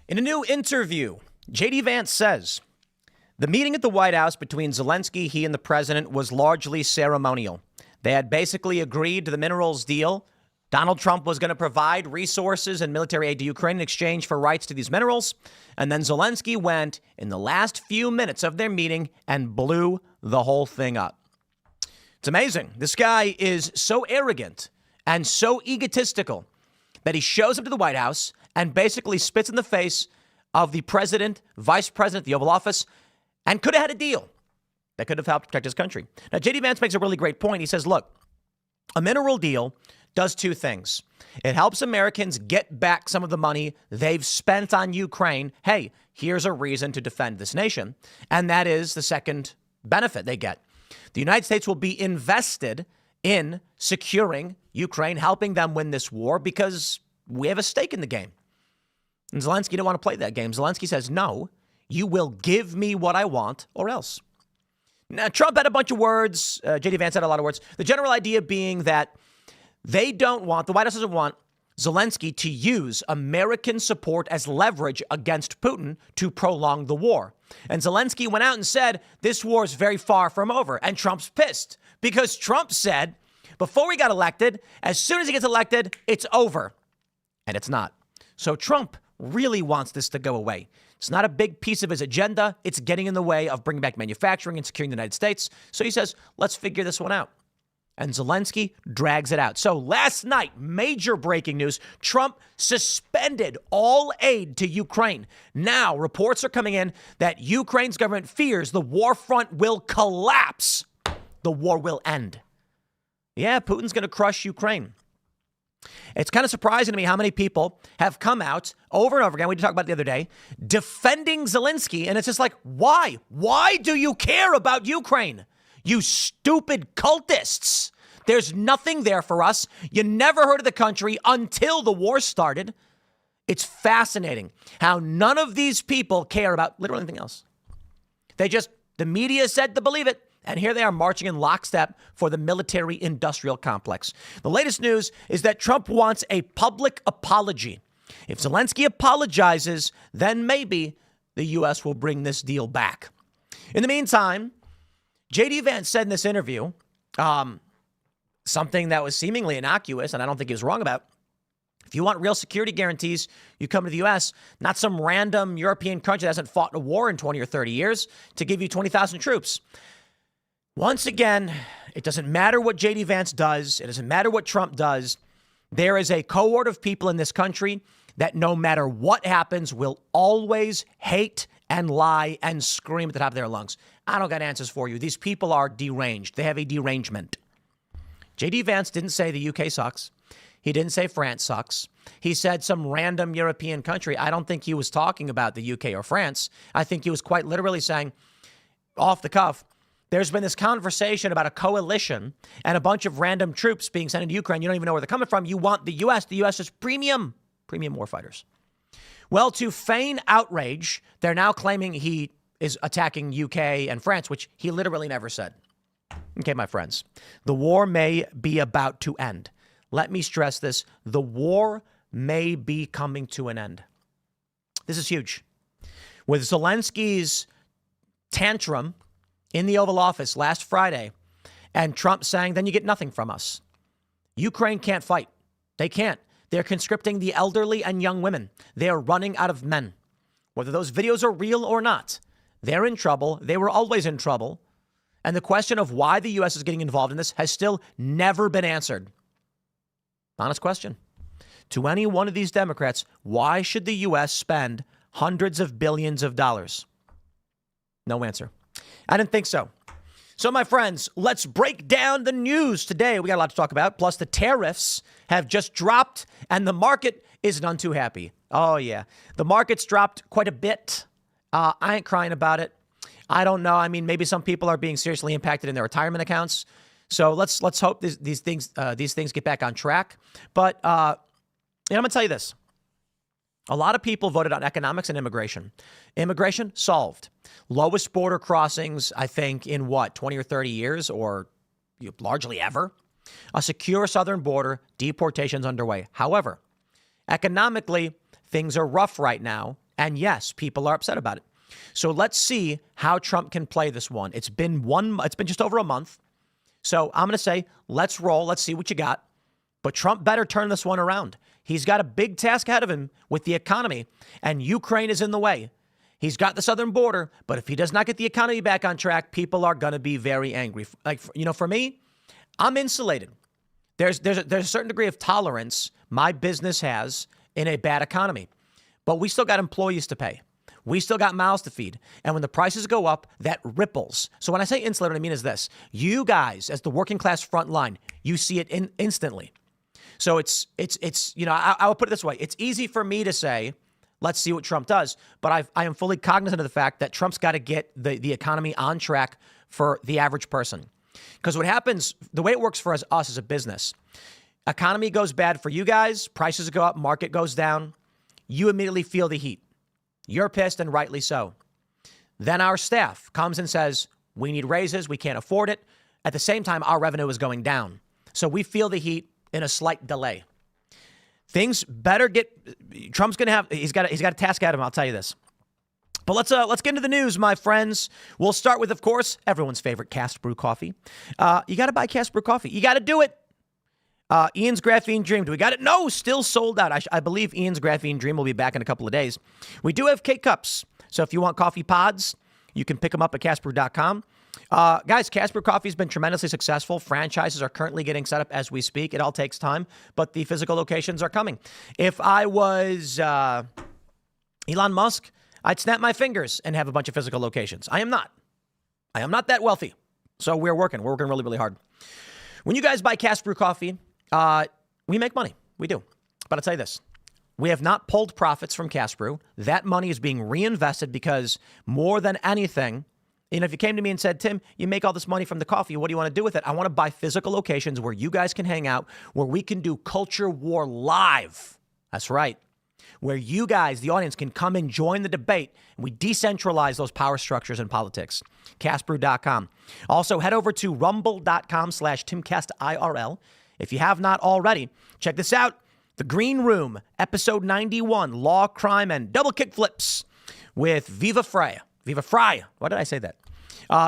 In a new interview, J.D. Vance says the meeting at the White House between Zelenskyy, he and the president was largely ceremonial. They had basically agreed to the minerals deal. Donald Trump was going to provide resources and military aid to Ukraine in exchange for rights to these minerals. And then Zelenskyy went in the last few minutes of their meeting and blew the whole thing up. It's amazing. This guy is so arrogant and so egotistical that he shows up to the White House and basically spits in the face of the president, vice president, the Oval Office, and could have had a deal that could have helped protect his country. Now, J.D. Vance makes a really great point. He says, look, a mineral deal does two things. It helps Americans get back some of the money they've spent on Ukraine. Hey, here's a reason to defend this nation. And that is the second benefit they get. The United States will be invested in securing Ukraine, helping them win this war because we have a stake in the game. And Zelenskyy didn't want to play that game. Zelenskyy says, no, you will give me what I want or else. Now, Trump had a bunch of words. J.D. Vance had a lot of words. The general idea being that the White House doesn't want Zelenskyy to use American support as leverage against Putin to prolong the war. And Zelenskyy went out and said, this war is very far from over. And Trump's pissed because Trump said before he got elected, as soon as he gets elected, it's over. And it's not. So Trump really wants this to go away. It's not a big piece of his agenda. It's getting in the way of bringing back manufacturing and securing the United States. So he says, let's figure this one out. And Zelenskyy drags it out. So last night, major breaking news, Trump suspended all aid to Ukraine. Now, reports are coming in that Ukraine's government fears the Warfront will collapse. The war will end. Yeah, Putin's going to crush Ukraine. It's kind of surprising to me how many people have come out over and over again. We talked about it the other day, defending Zelenskyy. And it's just like, why? Why do you care about Ukraine? You stupid cultists. There's nothing there for us. You never heard of the country until the war started. It's fascinating how none of these people care about literally anything else. The media said to believe it. And here they are marching in lockstep for the military-industrial complex. The latest news is that Trump wants a public apology. If Zelenskyy apologizes, then maybe the U.S. will bring this deal back. In the meantime, J.D. Vance said in this interview something that was seemingly innocuous, and I don't think he was wrong about. If you want real security guarantees, you come to the U.S., not some random European country that hasn't fought a war in 20 or 30 years to give you 20,000 troops. Once again, it doesn't matter what J.D. Vance does. It doesn't matter what Trump does. There is a cohort of people in this country that no matter what happens will always hate and lie and scream at the top of their lungs. I don't got answers for you. These people are deranged. They have a derangement. J.D. Vance didn't say the UK sucks. He didn't say France sucks. He said some random European country. I don't think he was talking about the UK or France. I think he was quite literally saying, off the cuff, there's been this conversation about a coalition and a bunch of random troops being sent into Ukraine. You don't even know where they're coming from. You want the U.S. The U.S. is premium warfighters. Well, to feign outrage, they're now claiming he is attacking UK and France, which he literally never said. Okay, my friends, the war may be about to end. Let me stress this. The war may be coming to an end. This is huge. With Zelenskyy's tantrum in the Oval Office last Friday, and Trump saying, then you get nothing from us. Ukraine can't fight. They can't. They're conscripting the elderly and young women. They are running out of men. Whether those videos are real or not, they're in trouble. They were always in trouble. And the question of why the U.S. is getting involved in this has still never been answered. Honest question. To any one of these Democrats, why should the U.S. spend hundreds of billions of dollars? No answer. I didn't think so. So, my friends, let's break down the news today. We got a lot to talk about. Plus, the tariffs have just dropped, and the market is none too happy. Oh, yeah. The market's dropped quite a bit. I ain't crying about it. I don't know. I mean, maybe some people are being seriously impacted in their retirement accounts. So let's hope these things get back on track. But I'm going to tell you this. A lot of people voted on economics and immigration. Immigration solved. Lowest border crossings, I think, in 20 or 30 years, or largely ever. A secure southern border, deportations underway. However, economically, things are rough right now And yes, people are upset about it. So let's see how Trump can play this one. It's been just over a month. So I'm going to say, let's roll. Let's see what you got. But Trump better turn this one around. He's got a big task ahead of him with the economy, and Ukraine is in the way. He's got the southern border, but if he does not get the economy back on track, people are going to be very angry. Like, for me, I'm insulated. There's a certain degree of tolerance my business has in a bad economy, but we still got employees to pay. We still got mouths to feed. And when the prices go up, that ripples. So when I say insulated, what I mean is this. You guys, as the working class front line, you see it instantly. So it's I would put it this way. It's easy for me to say, let's see what Trump does. But I am fully cognizant of the fact that Trump's got to get the economy on track for the average person. Because what happens, the way it works for us as a business, economy goes bad for you guys, prices go up, market goes down, you immediately feel the heat. You're pissed, and rightly so. Then our staff comes and says, we need raises, we can't afford it. At the same time, our revenue is going down. So we feel the heat in a slight delay. Things better Trump's going to have, he's got a task ahead of him, I'll tell you this. But let's get into the news, my friends. We'll start with, of course, everyone's favorite Cast Brew coffee. You got to buy Cast Brew coffee. You got to do it. Ian's Graphene Dream. Do we got it? No, still sold out. I believe Ian's Graphene Dream will be back in a couple of days. We do have K-Cups. So if you want coffee pods, you can pick them up at castbrew.com. Guys, Cast Brew Coffee has been tremendously successful. Franchises are currently getting set up as we speak. It all takes time, but the physical locations are coming. If I was Elon Musk, I'd snap my fingers and have a bunch of physical locations. I am not. I am not that wealthy. So we're working really, really hard. When you guys buy Cast Brew Coffee, we make money. We do. But I'll tell you this. We have not pulled profits from Cast Brew. That money is being reinvested because more than anything, if you came to me and said, Tim, you make all this money from the coffee, what do you want to do with it? I want to buy physical locations where you guys can hang out, where we can do Culture War live. That's right. Where you guys, the audience, can come and join the debate. And we decentralize those power structures in politics. Castbrew.com. Also, head over to rumble.com/TimcastIRL. If you have not already, check this out. The Green Room, episode 91, Law, Crime, and Double Kick Flips with Viva Frey. Viva Frey. Why did I say that?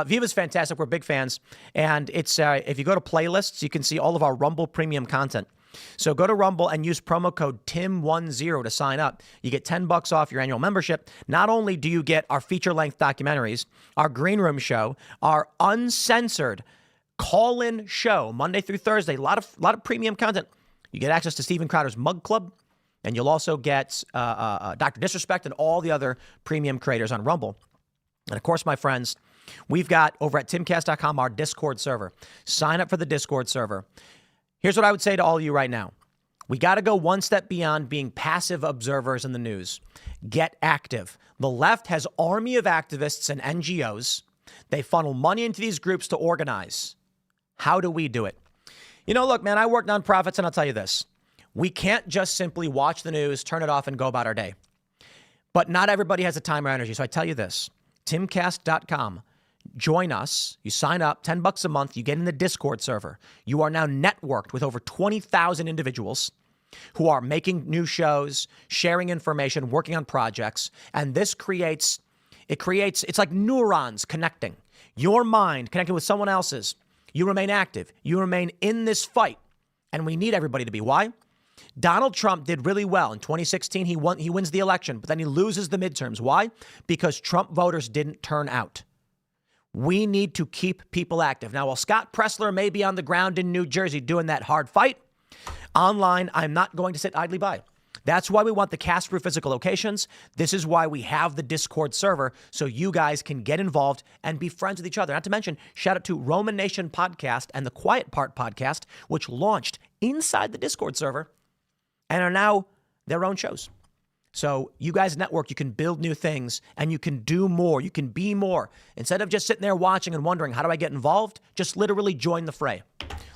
Viva's fantastic. We're big fans. And it's if you go to playlists, you can see all of our Rumble premium content. So go to Rumble and use promo code TIM10 to sign up. You get $10 off your annual membership. Not only do you get our feature-length documentaries, our Green Room show, our uncensored call-in show, Monday through Thursday, a lot of premium content. You get access to Steven Crowder's Mug Club, and you'll also get Dr. Disrespect and all the other premium creators on Rumble. And of course, my friends, we've got over at timcast.com our Discord server. Sign up for the Discord server. Here's what I would say to all of you right now. We got to go one step beyond being passive observers in the news. Get active. The left has an army of activists and NGOs. They funnel money into these groups to organize. How do we do it? Look, man, I work nonprofits, and I'll tell you this. We can't just simply watch the news, turn it off, and go about our day. But not everybody has the time or energy. So I tell you this. Timcast.com. Join us. You sign up, $10 a month. You get in the Discord server. You are now networked with over 20,000 individuals who are making new shows, sharing information, working on projects. And this creates, it's like neurons connecting. Your mind connecting with someone else's. You remain active. You remain in this fight. And we need everybody to be. Why? Donald Trump did really well. In 2016, he wins the election, but then he loses the midterms. Why? Because Trump voters didn't turn out. We need to keep people active. Now, while Scott Pressler may be on the ground in New Jersey doing that hard fight, online, I'm not going to sit idly by. That's why we want the Cast Brew physical locations. This is why we have the Discord server, so you guys can get involved and be friends with each other. Not to mention, shout out to Roman Nation Podcast and the Quiet Part Podcast, which launched inside the Discord server and are now their own shows. So you guys network, you can build new things, and you can do more. You can be more. Instead of just sitting there watching and wondering, how do I get involved? Just literally join the fray.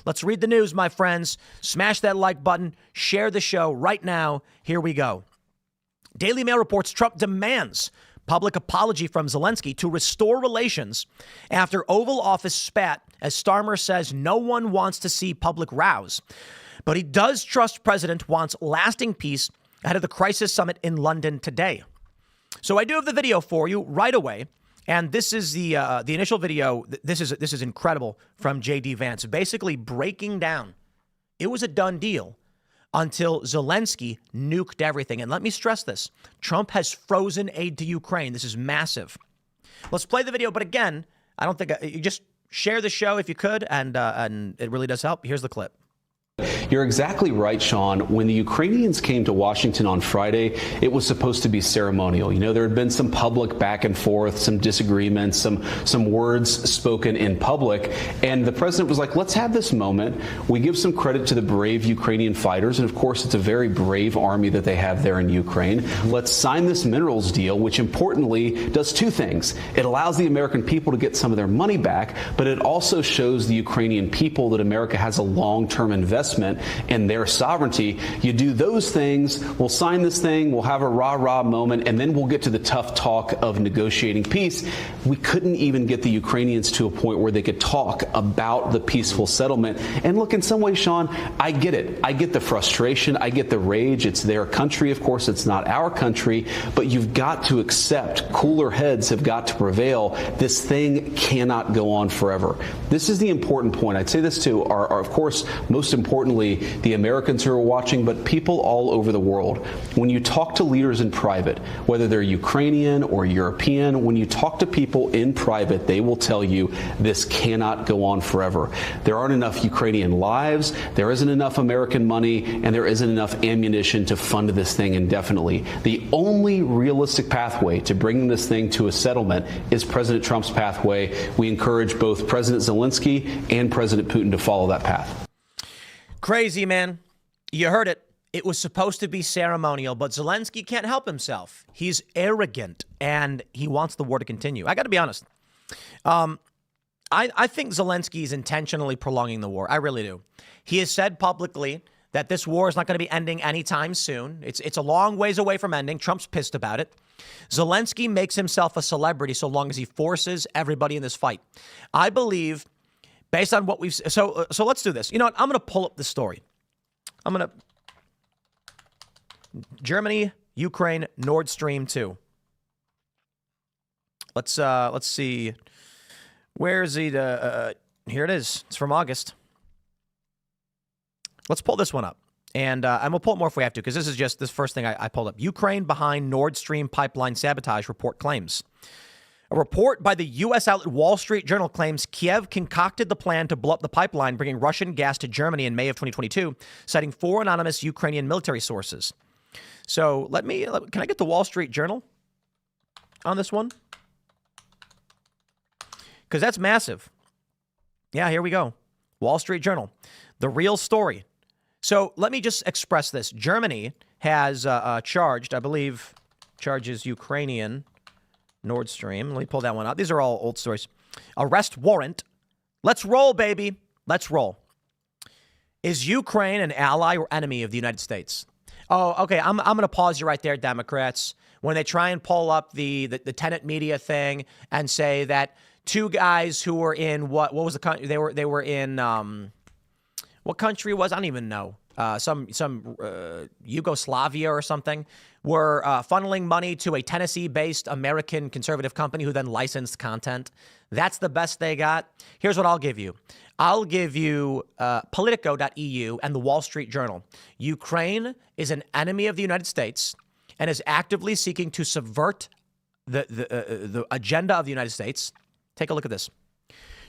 Let's read the news, my friends. Smash that like button. Share the show right now. Here we go. Daily Mail reports Trump demands public apology from Zelenskyy to restore relations after Oval Office spat, as Starmer says no one wants to see public rows. But he does trust president wants lasting peace ahead of the crisis summit in London today. So I do have the video for you right away. And this is the initial video. This is incredible from J.D. Vance, basically breaking down. It was a done deal until Zelenskyy nuked everything. And let me stress this. Trump has frozen aid to Ukraine. This is massive. Let's play the video. But again, I don't think you just share the show if you could. And it really does help. Here's the clip. You're exactly right, Sean. When the Ukrainians came to Washington on Friday, it was supposed to be ceremonial. You know, there had been some public back and forth, some disagreements, some words spoken in public. And the president was like, let's have this moment. We give some credit to the brave Ukrainian fighters. And of course, it's a very brave army that they have there in Ukraine. Let's sign this minerals deal, which importantly does two things. It allows the American people to get some of their money back, but it also shows the Ukrainian people that America has a long-term investment in their sovereignty. You do those things, we'll sign this thing, we'll have a rah-rah moment, and then we'll get to the tough talk of negotiating peace. We couldn't even get the Ukrainians to a point where they could talk about the peaceful settlement. And look, in some ways, Sean, I get it. I get the frustration. I get the rage. It's their country. Of course, it's not our country, but you've got to accept cooler heads have got to prevail. This thing cannot go on forever. This is the important point. I'd say this to our of course, most importantly, the Americans who are watching, but people all over the world. When you talk to leaders in private, whether they're Ukrainian or European, when you talk to people in private, they will tell you this cannot go on forever. There aren't enough Ukrainian lives, there isn't enough American money, and there isn't enough ammunition to fund this thing indefinitely. The only realistic pathway to bringing this thing to a settlement is President Trump's pathway. We encourage both President Zelenskyy and President Putin to follow that path. Crazy, man. You heard it. It was supposed to be ceremonial, but Zelenskyy can't help himself. He's arrogant, and he wants the war to continue. I got to be honest. I think Zelenskyy is intentionally prolonging the war. I really do. He has said publicly that this war is not going to be ending anytime soon. It's a long ways away from ending. Trump's pissed about it. Zelenskyy makes himself a celebrity so long as he forces everybody in this fight. I believe... Based on what we've... So let's do this. You know what? I'm going to pull up the story. I'm going to... Germany, Ukraine, Nord Stream 2. Let's see. Where is it? Here it is. It's from August. Let's pull this one up. And we'll pull it more if we have to, because this is just this first thing I pulled up. Ukraine behind Nord Stream pipeline sabotage, report claims. A report by the U.S. outlet Wall Street Journal claims Kiev concocted the plan to blow up the pipeline bringing Russian gas to Germany in May of 2022, citing 4 anonymous Ukrainian military sources. So can I get the Wall Street Journal on this one? Because that's massive. Yeah, here we go. Wall Street Journal. The real story. So let me just express this. Germany has charges Ukrainian Nord Stream. Let me pull that one out. These are all old stories. Arrest warrant. Let's roll, baby. Let's roll. Is Ukraine an ally or enemy of the United States? Oh, okay. I'm going to pause you right there, Democrats. When they try and pull up the tenant media thing and say that 2 guys who were in what was the country? They were in what country was? I don't even know. Some Yugoslavia or something, were funneling money to a Tennessee-based American conservative company who then licensed content. That's the best they got. Here's what I'll give you. I'll give you Politico.eu and the Wall Street Journal. Ukraine is an enemy of the United States and is actively seeking to subvert the agenda of the United States. Take a look at this.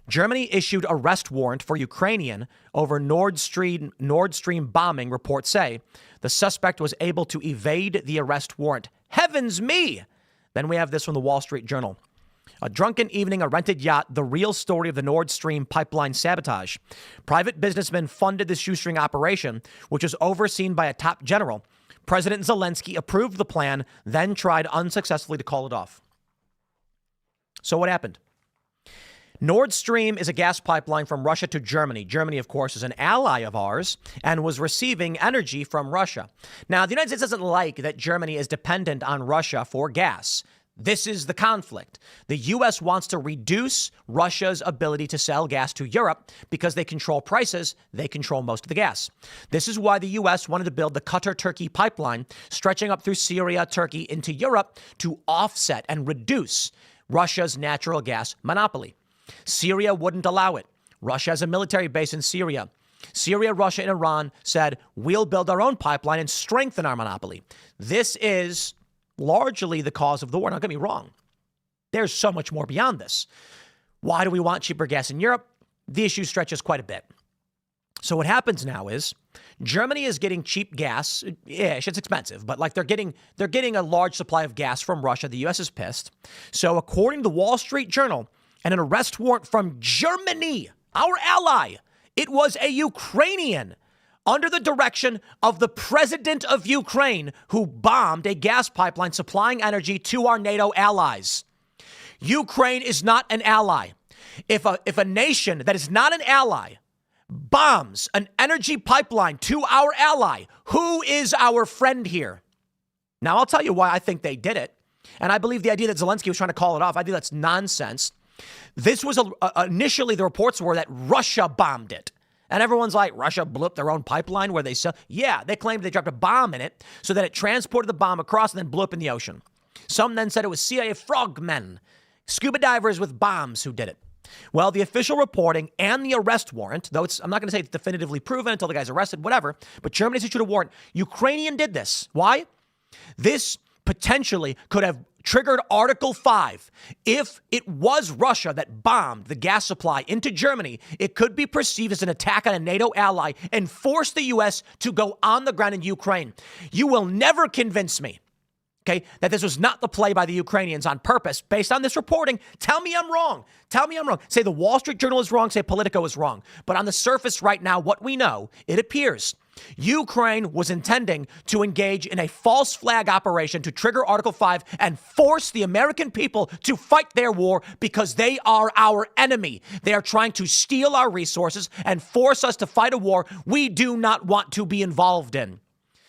Germany issued arrest warrant for Ukrainian over Nord Stream bombing, reports say. The suspect was able to evade the arrest warrant. Heavens me! Then we have this from the Wall Street Journal. A drunken evening, a rented yacht, the real story of the Nord Stream pipeline sabotage. Private businessmen funded the shoestring operation, which was overseen by a top general. President Zelenskyy approved the plan, then tried unsuccessfully to call it off. So what happened? Nord Stream is a gas pipeline from Russia to Germany. Germany, of course, is an ally of ours and was receiving energy from Russia. Now, the United States doesn't like that Germany is dependent on Russia for gas. This is the conflict. The U.S. wants to reduce Russia's ability to sell gas to Europe because they control prices. They control most of the gas. This is why the U.S. wanted to build the Qatar-Turkey pipeline, stretching up through Syria, Turkey into Europe to offset and reduce Russia's natural gas monopoly. Syria wouldn't allow it. Russia has a military base in Syria. Syria, Russia, and Iran said, we'll build our own pipeline and strengthen our monopoly. This is largely the cause of the war. Now, don't get me wrong. There's so much more beyond this. Why do we want cheaper gas in Europe? The issue stretches quite a bit. So what happens now is Germany is getting cheap gas. Ish, it's expensive, but like they're getting a large supply of gas from Russia. The U.S. is pissed. So according to the Wall Street Journal and an arrest warrant from Germany, our ally, it was a Ukrainian under the direction of the president of Ukraine, who bombed a gas pipeline supplying energy to our NATO allies. Ukraine is not an ally. If a nation that is not an ally bombs an energy pipeline to our ally, who is our friend here? Now, I'll tell you why I think they did it. And I believe the idea that Zelenskyy was trying to call it off, I think that's nonsense. This was initially the reports were that Russia bombed it. And everyone's like, Russia blew up their own pipeline where they sell. Yeah, they claimed they dropped a bomb in it so that it transported the bomb across and then blew up in the ocean. Some then said it was CIA frogmen, scuba divers with bombs who did it. Well, the official reporting and the arrest warrant, though I'm not going to say it's definitively proven until the guy's arrested, whatever, but Germany's issued a warrant. Ukrainian did this. Why? This potentially could have triggered Article 5. If it was Russia that bombed the gas supply into Germany, it could be perceived as an attack on a NATO ally and force the U.S. to go on the ground in Ukraine. You will never convince me, okay, that this was not the play by the Ukrainians on purpose. Based on this reporting, tell me I'm wrong. Tell me I'm wrong. Say the Wall Street Journal is wrong. Say Politico is wrong. But on the surface right now, what we know, it appears Ukraine was intending to engage in a false flag operation to trigger Article 5 and force the American people to fight their war because they are our enemy. They are trying to steal our resources and force us to fight a war we do not want to be involved in.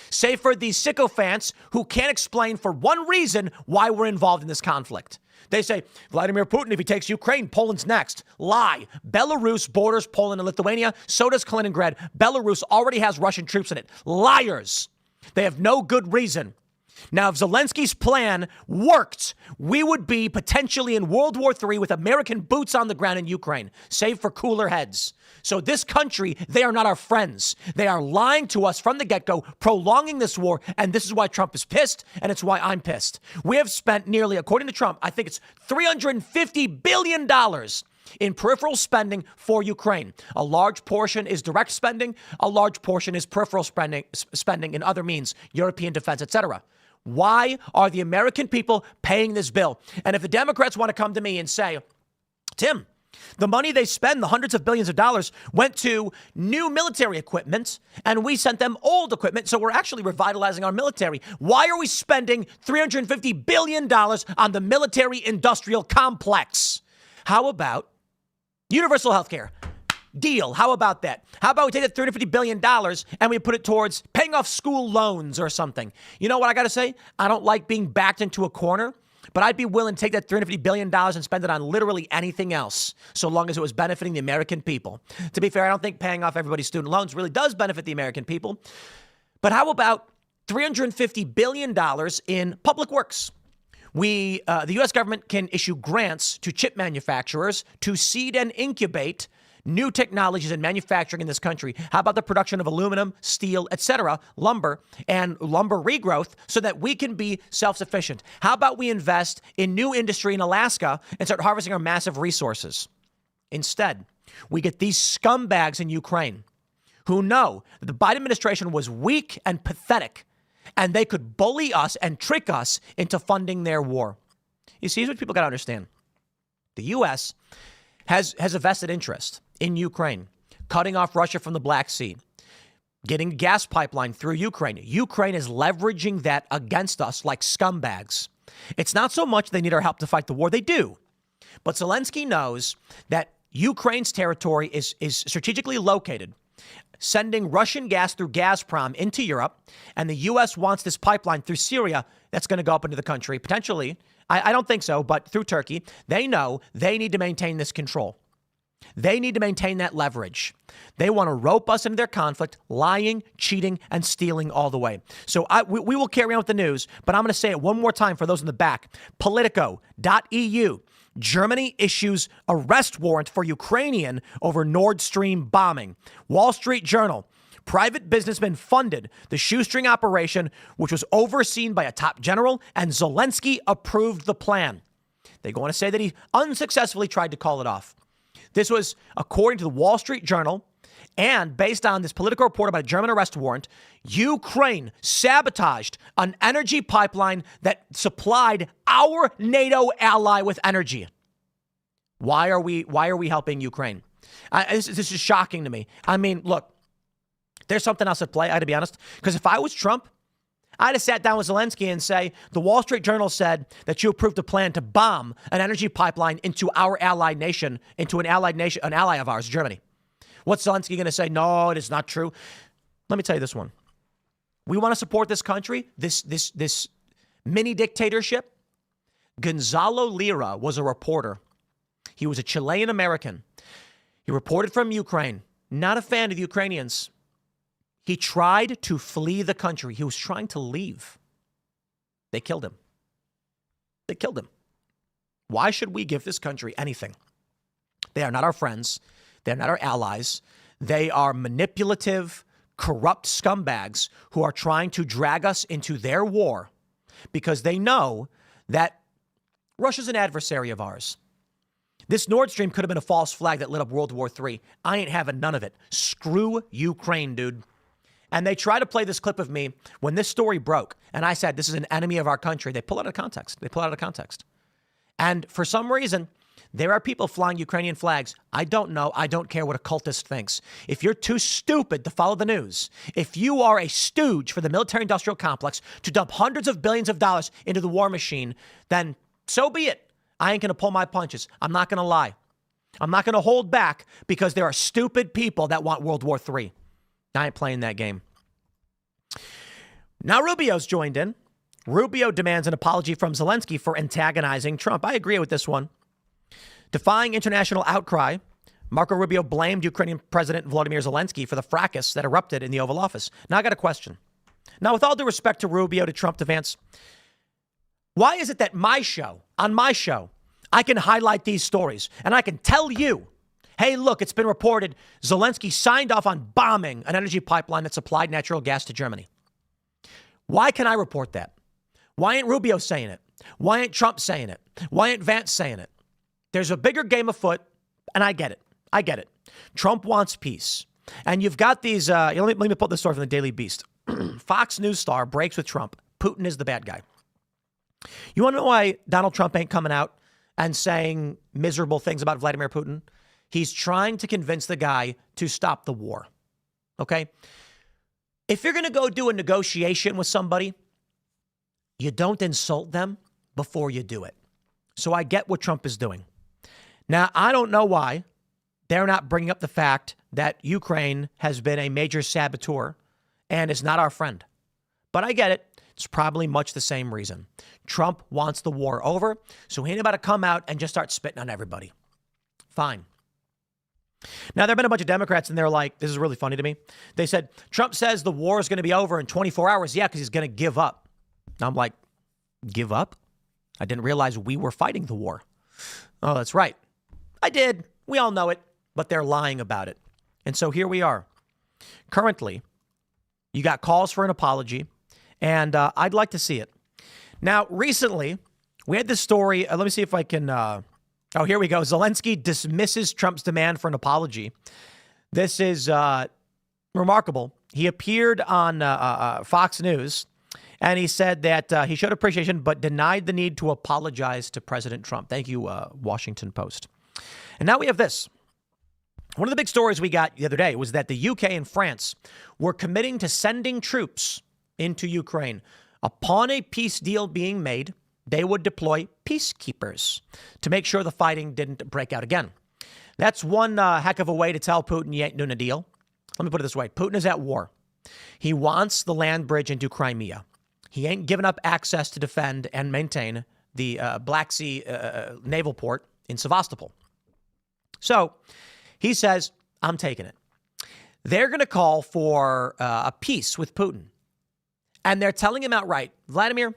Save for these sycophants who can't explain for one reason why we're involved in this conflict. They say, Vladimir Putin, if he takes Ukraine, Poland's next. Lie. Belarus borders Poland and Lithuania. So does Kaliningrad. Belarus already has Russian troops in it. Liars. They have no good reason. Now, if Zelensky's plan worked, we would be potentially in World War III with American boots on the ground in Ukraine, save for cooler heads. So this country, they are not our friends. They are lying to us from the get-go, prolonging this war, and this is why Trump is pissed, and it's why I'm pissed. We have spent nearly, according to Trump, I think it's $350 billion in peripheral spending for Ukraine. A large portion is direct spending. A large portion is peripheral spending in other means, European defense, etc. Why are the American people paying this bill? And if the Democrats want to come to me and say, Tim, the money they spend, the hundreds of billions of dollars, went to new military equipment, and we sent them old equipment, so we're actually revitalizing our military. Why are we spending $350 billion on the military-industrial complex? How about universal health care? Deal. How about that? How about we take that $350 billion and we put it towards paying off school loans or something? You know what I got to say? I don't like being backed into a corner, but I'd be willing to take that $350 billion and spend it on literally anything else, so long as it was benefiting the American people. To be fair, I don't think paying off everybody's student loans really does benefit the American people. But how about $350 billion in public works? The U.S. government can issue grants to chip manufacturers to seed and incubate new technologies in manufacturing in this country. How about the production of aluminum, steel, etc., lumber, and lumber regrowth so that we can be self-sufficient? How about we invest in new industry in Alaska and start harvesting our massive resources? Instead, we get these scumbags in Ukraine who know that the Biden administration was weak and pathetic, and they could bully us and trick us into funding their war. You see, here's what people got to understand. The U.S. has a vested interest in Ukraine, cutting off Russia from the Black Sea, getting a gas pipeline through Ukraine. Ukraine is leveraging that against us like scumbags. It's not so much they need our help to fight the war. They do. But Zelenskyy knows that Ukraine's territory is strategically located, sending Russian gas through Gazprom into Europe, and the U.S. wants this pipeline through Syria that's going to go up into the country, potentially I don't think so, but through Turkey, they know they need to maintain this control. They need to maintain that leverage. They want to rope us into their conflict, lying, cheating, and stealing all the way. So we will carry on with the news, but I'm going to say it one more time for those in the back. Politico.eu. Germany issues arrest warrant for Ukrainian over Nord Stream bombing. Wall Street Journal. Private businessmen funded the shoestring operation, which was overseen by a top general, and Zelenskyy approved the plan. They go on to say that he unsuccessfully tried to call it off. This was according to the Wall Street Journal, and based on this political report about a German arrest warrant, Ukraine sabotaged an energy pipeline that supplied our NATO ally with energy. Why are we helping Ukraine? This is shocking to me. I mean, look, there's something else at play, I got to be honest, because if I was Trump, I'd have sat down with Zelenskyy and say, the Wall Street Journal said that you approved a plan to bomb an energy pipeline into our allied nation, into an ally of ours, Germany. What's Zelenskyy going to say? No, it is not true. Let me tell you this one. We want to support this country, this mini dictatorship. Gonzalo Lira was a reporter. He was a Chilean American. He reported from Ukraine. Not a fan of the Ukrainians. He tried to flee the country. He was trying to leave. They killed him. They killed him. Why should we give this country anything? They are not our friends. They're not our allies. They are manipulative, corrupt scumbags who are trying to drag us into their war because they know that Russia's an adversary of ours. This Nord Stream could have been a false flag that lit up World War III. I ain't having none of it. Screw Ukraine, dude. And they try to play this clip of me when this story broke. And I said, this is an enemy of our country. They pull it out of context. And for some reason, there are people flying Ukrainian flags. I don't know. I don't care what a cultist thinks. If you're too stupid to follow the news, if you are a stooge for the military-industrial complex to dump hundreds of billions of dollars into the war machine, then so be it. I ain't going to pull my punches. I'm not going to lie. I'm not going to hold back because there are stupid people that want World War III. I ain't playing that game. Now Rubio's joined in. Rubio demands an apology from Zelenskyy for antagonizing Trump. I agree with this one. Defying international outcry, Marco Rubio blamed Ukrainian President Volodymyr Zelenskyy for the fracas that erupted in the Oval Office. Now I got a question. Now, with all due respect to Rubio, to Trump, to Vance, why is it that on my show, I can highlight these stories and I can tell you, hey, look, it's been reported Zelenskyy signed off on bombing an energy pipeline that supplied natural gas to Germany. Why can I report that? Why ain't Rubio saying it? Why ain't Trump saying it? Why ain't Vance saying it? There's a bigger game afoot, and I get it. Trump wants peace. And you've got these, let me pull this story from the Daily Beast. Fox News star breaks with Trump. Putin is the bad guy. You want to know why Donald Trump ain't coming out and saying miserable things about Vladimir Putin? He's trying to convince the guy to stop the war. Okay? If you're going to go do a negotiation with somebody, you don't insult them before you do it. So I get what Trump is doing. Now, I don't know why they're not bringing up the fact that Ukraine has been a major saboteur and is not our friend. But I get it. It's probably much the same reason. Trump wants the war over, so he ain't about to come out and just start spitting on everybody. Fine. Now, there have been a bunch of Democrats, and they're like, this is really funny to me. They said, Trump says the war is going to be over in 24 hours. Yeah, because he's going to give up. And I'm like, give up? I didn't realize we were fighting the war. Oh, that's right. I did. We all know it, but they're lying about it. And so here we are. Currently, you got calls for an apology, and I'd like to see it. Now, recently, we had this story. Let me see if I can. Oh, here we go. Zelenskyy dismisses Trump's demand for an apology. This is remarkable. He appeared on Fox News, and he said that he showed appreciation but denied the need to apologize to President Trump. Thank you, Washington Post. And now we have this. One of the big stories we got the other day was that the UK and France were committing to sending troops into Ukraine. Upon a peace deal being made, they would deploy peacekeepers to make sure the fighting didn't break out again. That's one heck of a way to tell Putin you ain't doing a deal. Let me put it this way. Putin is at war. He wants the land bridge into Crimea. He ain't giving up access to defend and maintain the Black Sea naval port in Sevastopol. So he says, I'm taking it. They're going to call for a peace with Putin. And they're telling him outright, Vladimir,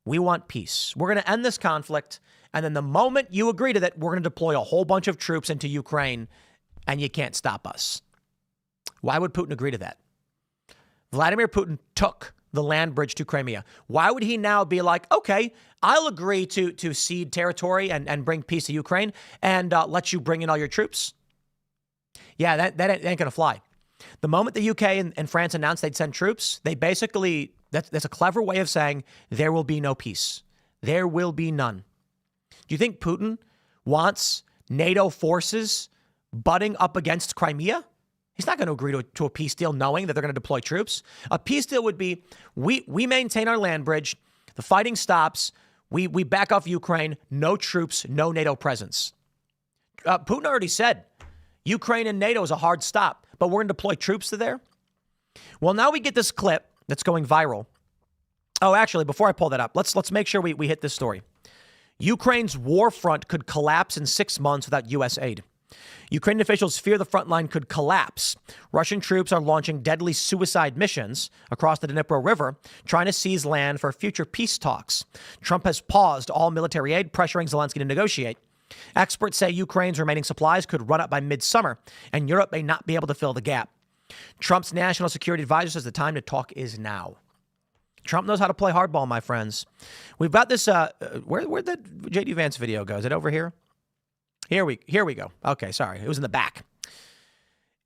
we want peace. We're going to end this conflict. And then the moment you agree to that, we're going to deploy a whole bunch of troops into Ukraine, and you can't stop us. Why would Putin agree to that? Vladimir Putin took the land bridge to Crimea. Why would he now be like, okay, I'll agree to cede territory and bring peace to Ukraine and let you bring in all your troops? Yeah, that ain't going to fly. The moment the UK and France announced they'd send troops, they basically, that's a clever way of saying there will be no peace. There will be none. Do you think Putin wants NATO forces butting up against Crimea? He's not going to agree to a peace deal knowing that they're going to deploy troops. A peace deal would be, we maintain our land bridge, the fighting stops, we back off Ukraine, no troops, no NATO presence. Putin already said, Ukraine and NATO is a hard stop, but we're going to deploy troops to there? Well, now we get this clip that's going viral. Oh, actually, before I pull that up, let's make sure we hit this story. Ukraine's war front could collapse in 6 months without U.S. aid. Ukrainian officials fear the front line could collapse. Russian troops are launching deadly suicide missions across the Dnipro River, trying to seize land for future peace talks. Trump has paused all military aid, pressuring Zelenskyy to negotiate. Experts say Ukraine's remaining supplies could run out by midsummer, and Europe may not be able to fill the gap. Trump's national security advisor says the time to talk is now. Trump knows how to play hardball, my friends. We've got this, where'd that J.D. Vance video go? Is it over here? Here we go. Okay, sorry. It was in the back.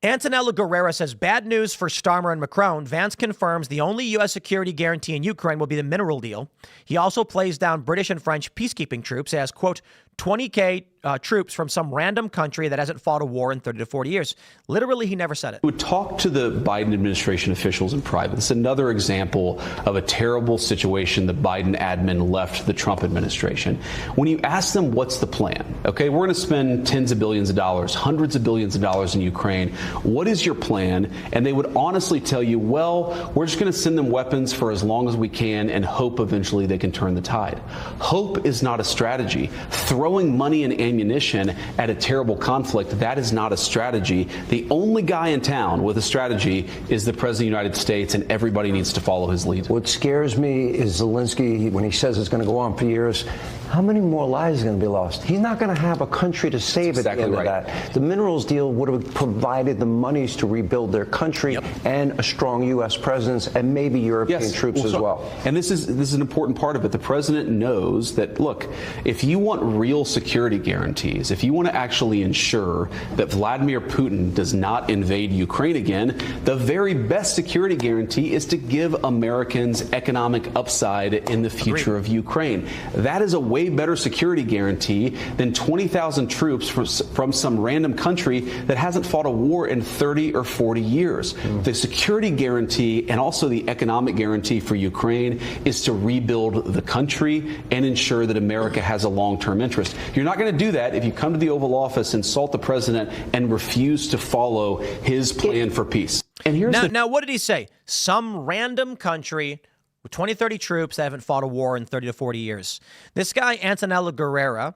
Antonella Guerrera says, bad news for Starmer and Macron. Vance confirms the only U.S. security guarantee in Ukraine will be the mineral deal. He also plays down British and French peacekeeping troops as, quote, 20K troops from some random country that hasn't fought a war in 30 to 40 years. Literally, he never said it. We would talk to the Biden administration officials in private. It's another example of a terrible situation the Biden admin left the Trump administration. When you ask them what's the plan, okay, we're going to spend tens of billions of dollars, hundreds of billions of dollars in Ukraine. What is your plan? And they would honestly tell you, well, we're just going to send them weapons for as long as we can and hope eventually they can turn the tide. Hope is not a strategy. Throwing money and ammunition at a terrible conflict, that is not a strategy. The only guy in town with a strategy is the President of the United States, and everybody needs to follow his lead. What scares me is Zelenskyy, when he says it's going to go on for years, how many more lives are going to be lost? He's not going to have a country to save at the end of that. The minerals deal would have provided the monies to rebuild their country and a strong U.S. presence and maybe European troops as well. And this is an important part of it. The president knows that, look, if you want real security guarantees, if you want to actually ensure that Vladimir Putin does not invade Ukraine again, the very best security guarantee is to give Americans economic upside in the future of Ukraine. That is a way better security guarantee than 20,000 troops from some random country that hasn't fought a war in 30 or 40 years. The security guarantee and also the economic guarantee for Ukraine is to rebuild the country and ensure that America has a long-term interest. You're not going to do that if you come to the Oval Office, insult the president, and refuse to follow his plan for peace. And here's now, what did he say? Some random country with 20, 30 troops that haven't fought a war in 30 to 40 years. This guy, Antonella Guerrera,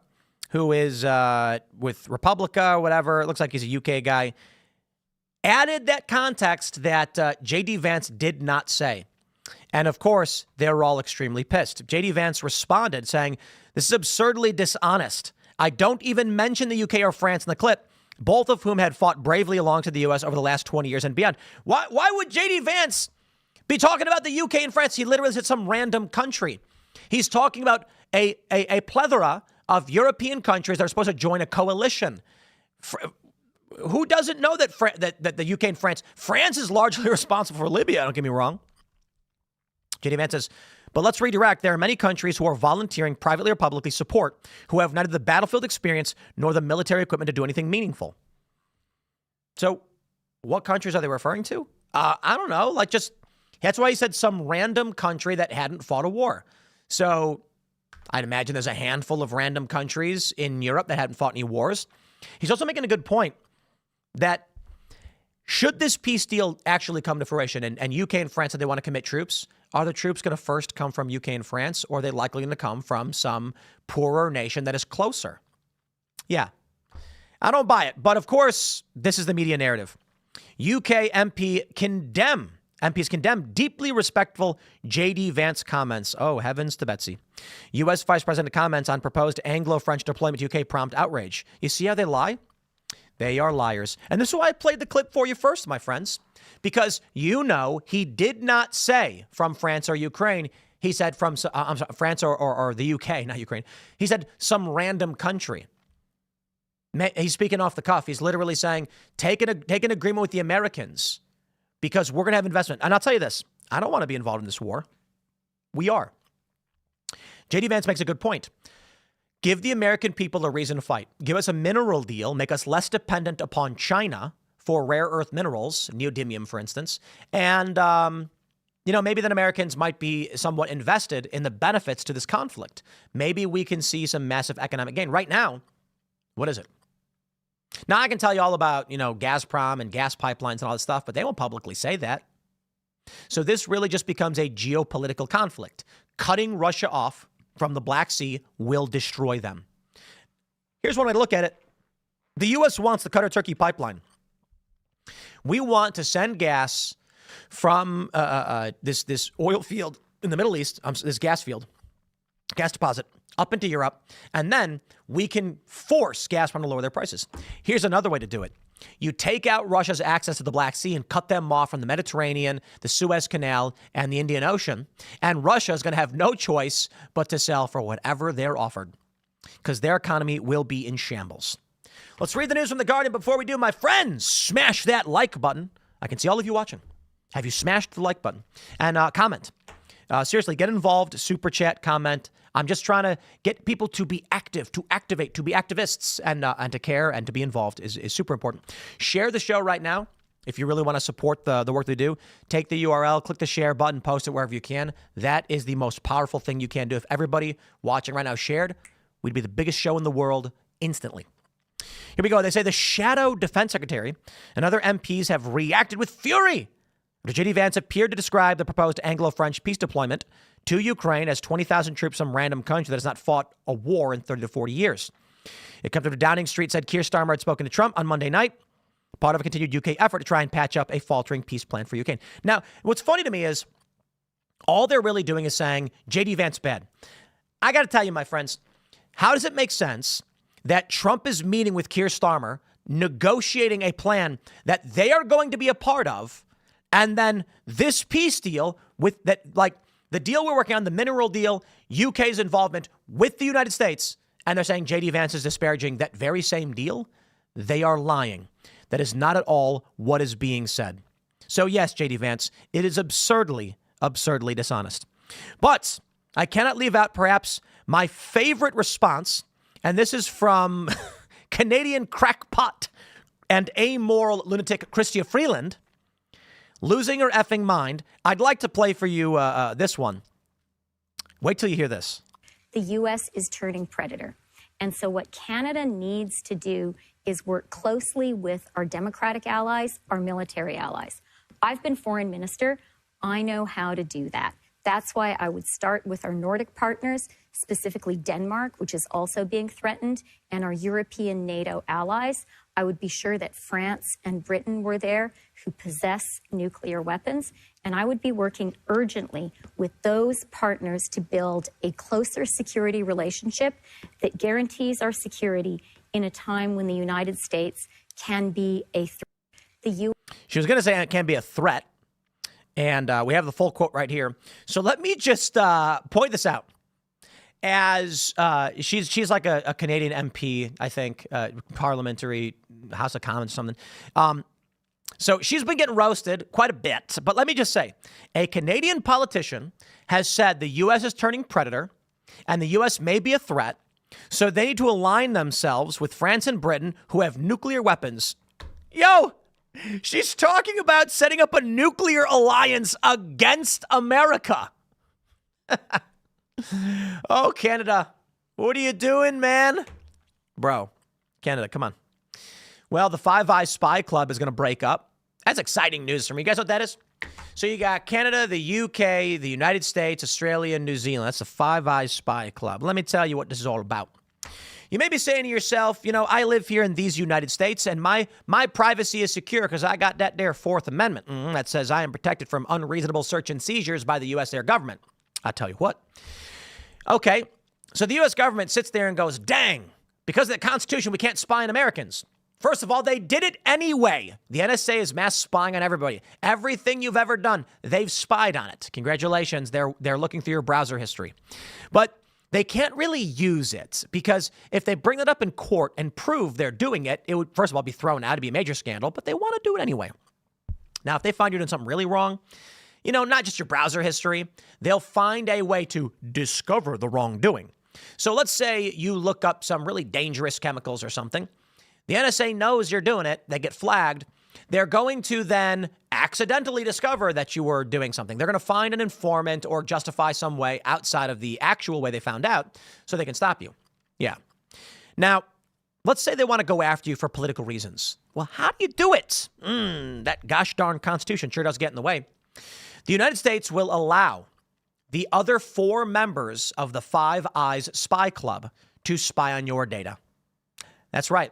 who is with Republica or whatever, it looks like he's a UK guy, added that context that J.D. Vance did not say. And of course, they were all extremely pissed. J.D. Vance responded saying, this is absurdly dishonest. I don't even mention the UK or France in the clip, both of whom had fought bravely alongside the U.S. over the last 20 years and beyond. Why would J.D. Vance be talking about the UK and France? He literally said some random country. He's talking about a plethora of European countries that are supposed to join a coalition. Who doesn't know that the UK and France is largely responsible for Libya, don't get me wrong. J.D. Vance says, but let's redirect. There are many countries who are volunteering privately or publicly support who have neither the battlefield experience nor the military equipment to do anything meaningful. So what countries are they referring to? I don't know. That's why he said some random country that hadn't fought a war. So I'd imagine there's a handful of random countries in Europe that hadn't fought any wars. He's also making a good point that should this peace deal actually come to fruition and UK and France said they want to commit troops, Are the troops going to first come from UK and France, or are they likely going to come from some poorer nation that is closer? Yeah, I don't buy it. But of course, this is the media narrative. UK MPs condemn deeply respectful J.D. Vance comments. Oh, heavens to Betsy. U.S. Vice President comments on proposed Anglo-French deployment to UK prompt outrage. You see how they lie? They are liars. And this is why I played the clip for you first, my friends. Because he did not say from France or Ukraine. He said from France or the UK, not Ukraine. He said some random country. He's speaking off the cuff. He's literally saying, take an agreement with the Americans because we're going to have investment. And I'll tell you this. I don't want to be involved in this war. We are. J.D. Vance makes a good point. Give the American people a reason to fight. Give us a mineral deal. Make us less dependent upon China for rare earth minerals, neodymium, for instance. And, maybe then Americans might be somewhat invested in the benefits to this conflict. Maybe we can see some massive economic gain. Right now, what is it? Now, I can tell you all about, Gazprom and gas pipelines and all this stuff, but they won't publicly say that. So this really just becomes a geopolitical conflict. Cutting Russia off from the Black Sea will destroy them. Here's one way to look at it. The U.S. wants the Qatar-Turkey pipeline. We want to send gas from this oil field in the Middle East, this gas deposit, up into Europe, and then we can force Gazprom to lower their prices. Here's another way to do it. You take out Russia's access to the Black Sea and cut them off from the Mediterranean, the Suez Canal, and the Indian Ocean, and Russia is going to have no choice but to sell for whatever they're offered because their economy will be in shambles. Let's read the news from The Guardian. Before we do, my friends, smash that like button. I can see all of you watching. Have you smashed the like button? And comment. Seriously, get involved, super chat, comment. I'm just trying to get people to be active, to activate, to be activists, and to care and to be involved is super important. Share the show right now if you really want to support the work they do. Take the URL, click the share button, post it wherever you can. That is the most powerful thing you can do. If everybody watching right now shared, we'd be the biggest show in the world instantly. Here we go. They say the shadow defense secretary and other MPs have reacted with fury after J.D. Vance appeared to describe the proposed Anglo-French peace deployment to Ukraine as 20,000 troops from random country that has not fought a war in 30 to 40 years. It comes after Downing Street said Keir Starmer had spoken to Trump on Monday night, part of a continued UK effort to try and patch up a faltering peace plan for Ukraine. Now, what's funny to me is all they're really doing is saying J.D. Vance bad. I got to tell you, my friends, how does it make sense that Trump is meeting with Keir Starmer, negotiating a plan that they are going to be a part of, and then this peace deal with that, like the deal we're working on, the mineral deal, UK's involvement with the United States, and they're saying J.D. Vance is disparaging that very same deal? They are lying. That is not at all what is being said. So yes, J.D. Vance, it is absurdly dishonest. But I cannot leave out perhaps my favorite response, and this is from Canadian crackpot and amoral lunatic Chrystia Freeland, losing her effing mind. I'd like to play for you this one. Wait till you hear this. The U.S. is turning predator. And so what Canada needs to do is work closely with our democratic allies, our military allies. I've been foreign minister. I know how to do that. That's why I would start with our Nordic partners, specifically Denmark, which is also being threatened, and our European NATO allies. I would be sure that France and Britain were there, who possess nuclear weapons. And I would be working urgently with those partners to build a closer security relationship that guarantees our security in a time when the United States can be a threat. She was going to say it can be a threat. And we have the full quote right here. So let me just point this out. As she's like a Canadian MP, I think, parliamentary House of Commons or something. So she's been getting roasted quite a bit. But let me just say, a Canadian politician has said the U.S. is turning predator and the U.S. may be a threat. So they need to align themselves with France and Britain, who have nuclear weapons. Yo, she's talking about setting up a nuclear alliance against America. Oh, Canada, what are you doing, man? Bro, Canada, come on. Well, the Five Eyes Spy Club is going to break up. That's exciting news for me. You guys know what that is? So you got Canada, the UK, the United States, Australia, and New Zealand. That's the Five Eyes Spy Club. Let me tell you what this is all about. You may be saying to yourself, you know, I live here in these United States and my privacy is secure because I got that there Fourth Amendment that says I am protected from unreasonable search and seizures by the U.S. government. I'll tell you what. Okay, so the U.S. government sits there and goes, dang, because of the Constitution, we can't spy on Americans. First of all, they did it anyway. The NSA is mass spying on everybody. Everything you've ever done, they've spied on it. Congratulations, they're looking through your browser history. But they can't really use it because if they bring it up in court and prove they're doing it, it would, first of all, be thrown out. It'd be a major scandal, but they want to do it anyway. Now, if they find you're doing something really wrong, you know, not just your browser history, they'll find a way to discover the wrongdoing. So let's say you look up some really dangerous chemicals or something. The NSA knows you're doing it. They get flagged. They're going to then accidentally discover that you were doing something. They're going to find an informant or justify some way outside of the actual way they found out so they can stop you. Yeah. Now, let's say they want to go after you for political reasons. Well, how do you do it? That gosh darn Constitution sure does get in the way. The United States will allow the other 4 members of the Five Eyes Spy Club to spy on your data. That's right.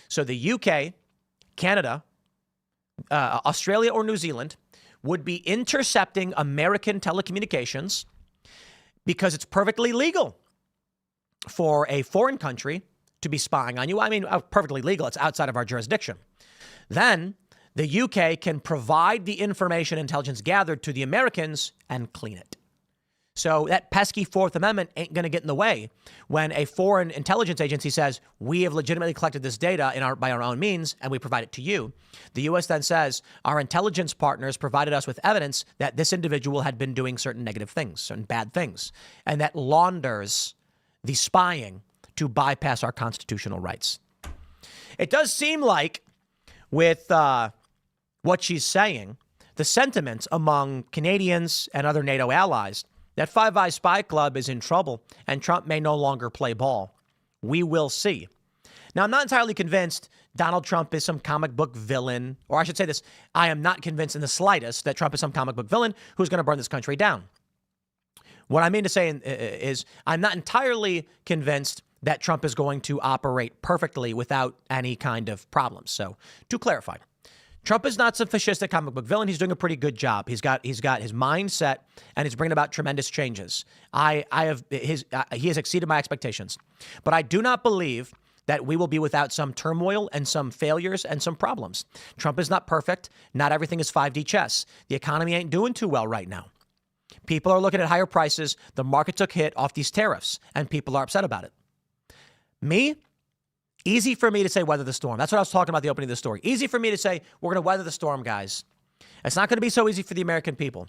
So the UK, Canada, Australia or New Zealand would be intercepting American telecommunications because it's perfectly legal for a foreign country to be spying on you. I mean, perfectly legal. It's outside of our jurisdiction. Then the UK can provide the information intelligence gathered to the Americans and clean it. So that pesky Fourth Amendment ain't going to get in the way when a foreign intelligence agency says, we have legitimately collected this data by our own means and we provide it to you. The U.S. then says, our intelligence partners provided us with evidence that this individual had been doing certain negative things, certain bad things, and that launders the spying to bypass our constitutional rights. It does seem like with what she's saying, the sentiment among Canadians and other NATO allies that Five Eyes Spy Club is in trouble and Trump may no longer play ball. We will see. Now, I'm not entirely convinced Donald Trump is some comic book villain, or I should say this, I am not convinced in the slightest that Trump is some comic book villain who's going to burn this country down. What I mean to say is I'm not entirely convinced that Trump is going to operate perfectly without any kind of problems. So to clarify, Trump is not some fascistic comic book villain. He's doing a pretty good job. He's got his mindset and he's bringing about tremendous changes. He has exceeded my expectations, but I do not believe that we will be without some turmoil and some failures and some problems. Trump is not perfect. Not everything is 5D chess. The economy ain't doing too well right now. People are looking at higher prices. The market took hit off these tariffs and people are upset about it. Me? Easy for me to say weather the storm. That's what I was talking about at the opening of the story. Easy for me to say we're going to weather the storm, guys. It's not going to be so easy for the American people.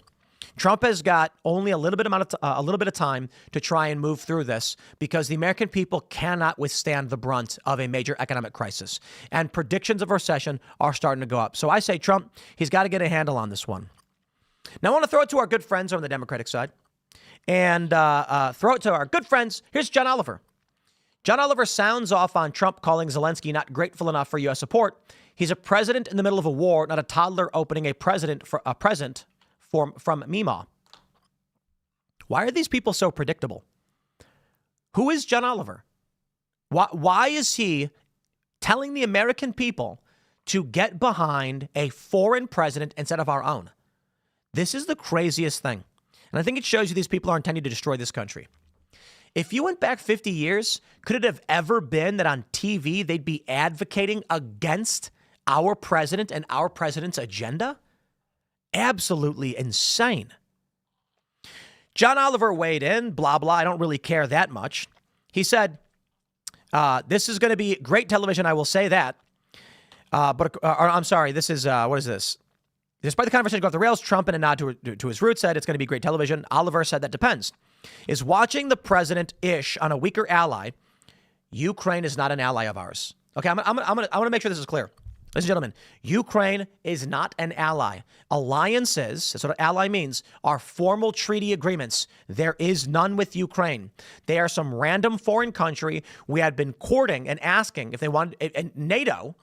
Trump has got only a little bit of time to try and move through this because the American people cannot withstand the brunt of a major economic crisis. And predictions of recession are starting to go up. So I say Trump, he's got to get a handle on this one. Now I want to throw it to our good friends on the Democratic side and throw it to our good friends. Here's John Oliver. John Oliver sounds off on Trump calling Zelenskyy not grateful enough for U.S. support. He's a president in the middle of a war, not a toddler opening a present from Mima. Why are these people so predictable? Who is John Oliver? Why is he telling the American people to get behind a foreign president instead of our own? This is the craziest thing. And I think it shows you these people are intending to destroy this country. If you went back 50 years, could it have ever been that on TV they'd be advocating against our president and our president's agenda? Absolutely insane. John Oliver weighed in, blah, blah. I don't really care that much. He said, this is going to be great television. I will say that. I'm sorry. This is, what is this? Despite the conversation going off the rails, Trump, in a nod to his roots, said it's going to be great television. Oliver said that depends. Is watching the president-ish on a weaker ally. Ukraine is not an ally of ours. Okay, I want to make sure this is clear. Ladies and gentlemen, Ukraine is not an ally. Alliances, that's what an ally means, are formal treaty agreements. There is none with Ukraine. They are some random foreign country we had been courting and asking if they wanted, and NATO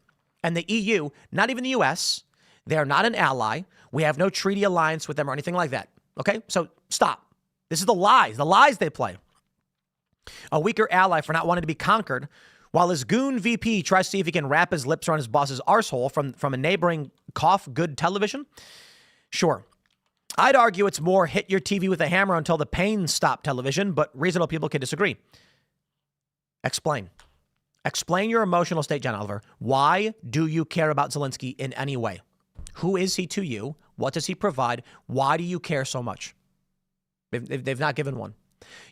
and the EU, not even the US, They are not an ally. We have no treaty alliance with them or anything like that. Okay, so stop. This is the lies they play. A weaker ally for not wanting to be conquered, while his goon VP tries to see if he can wrap his lips around his boss's arsehole from a neighboring cough good television. Sure. I'd argue it's more hit your TV with a hammer until the pain stop television, but reasonable people can disagree. Explain. Explain your emotional state, John Oliver. Why do you care about Zelenskyy in any way? Who is he to you? What does he provide? Why do you care so much? They've not given one.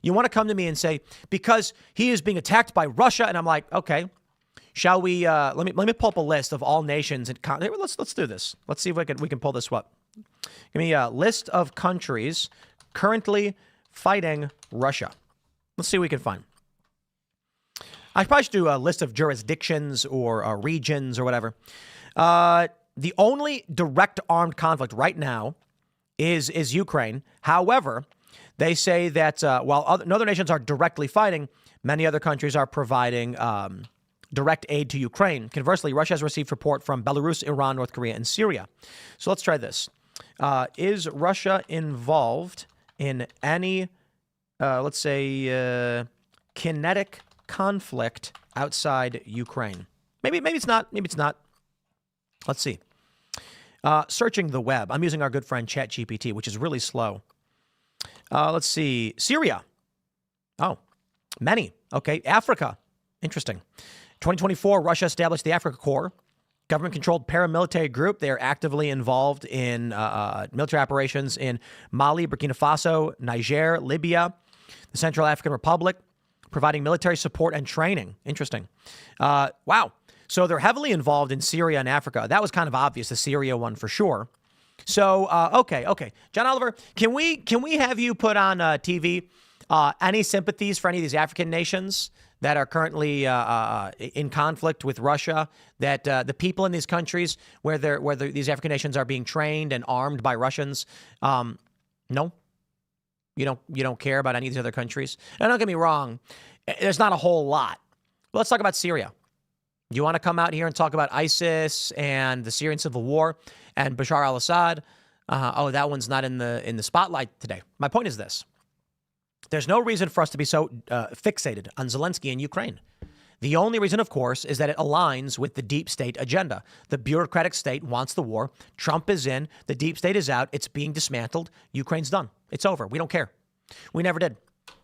You want to come to me and say, because he is being attacked by Russia, and I'm like, okay, shall we, let me pull up a list of all nations. Let's do this. Let's see if we can pull this up. Give me a list of countries currently fighting Russia. Let's see what we can find. I probably should do a list of jurisdictions or regions or whatever. The only direct armed conflict right now is Ukraine. However, they say that while other nations are directly fighting, many other countries are providing direct aid to Ukraine. Conversely, Russia has received support from Belarus, Iran, North Korea, and Syria. So let's try this. Is Russia involved in any, let's say, kinetic conflict outside Ukraine? Maybe it's not. Maybe it's not. Let's see. Searching the web. I'm using our good friend ChatGPT, which is really slow. Let's see. Syria. Oh, many. Okay. Africa. Interesting. 2024, Russia established the Africa Corps, government-controlled paramilitary group. They are actively involved in military operations in Mali, Burkina Faso, Niger, Libya, the Central African Republic, providing military support and training. Interesting. Wow. So they're heavily involved in Syria and Africa. That was kind of obvious, the Syria one for sure. So, okay. John Oliver, can we have you put on TV any sympathies for any of these African nations that are currently in conflict with Russia, that the people in these countries where these African nations are being trained and armed by Russians? No? You don't care about any of these other countries? Now, don't get me wrong. There's not a whole lot. But let's talk about Syria. You want to come out here and talk about ISIS and the Syrian civil war and Bashar al-Assad? That one's not in the spotlight today. My point is this. There's no reason for us to be so fixated on Zelenskyy and Ukraine. The only reason, of course, is that it aligns with the deep state agenda. The bureaucratic state wants the war. Trump is in. The deep state is out. It's being dismantled. Ukraine's done. It's over. We don't care. We never did.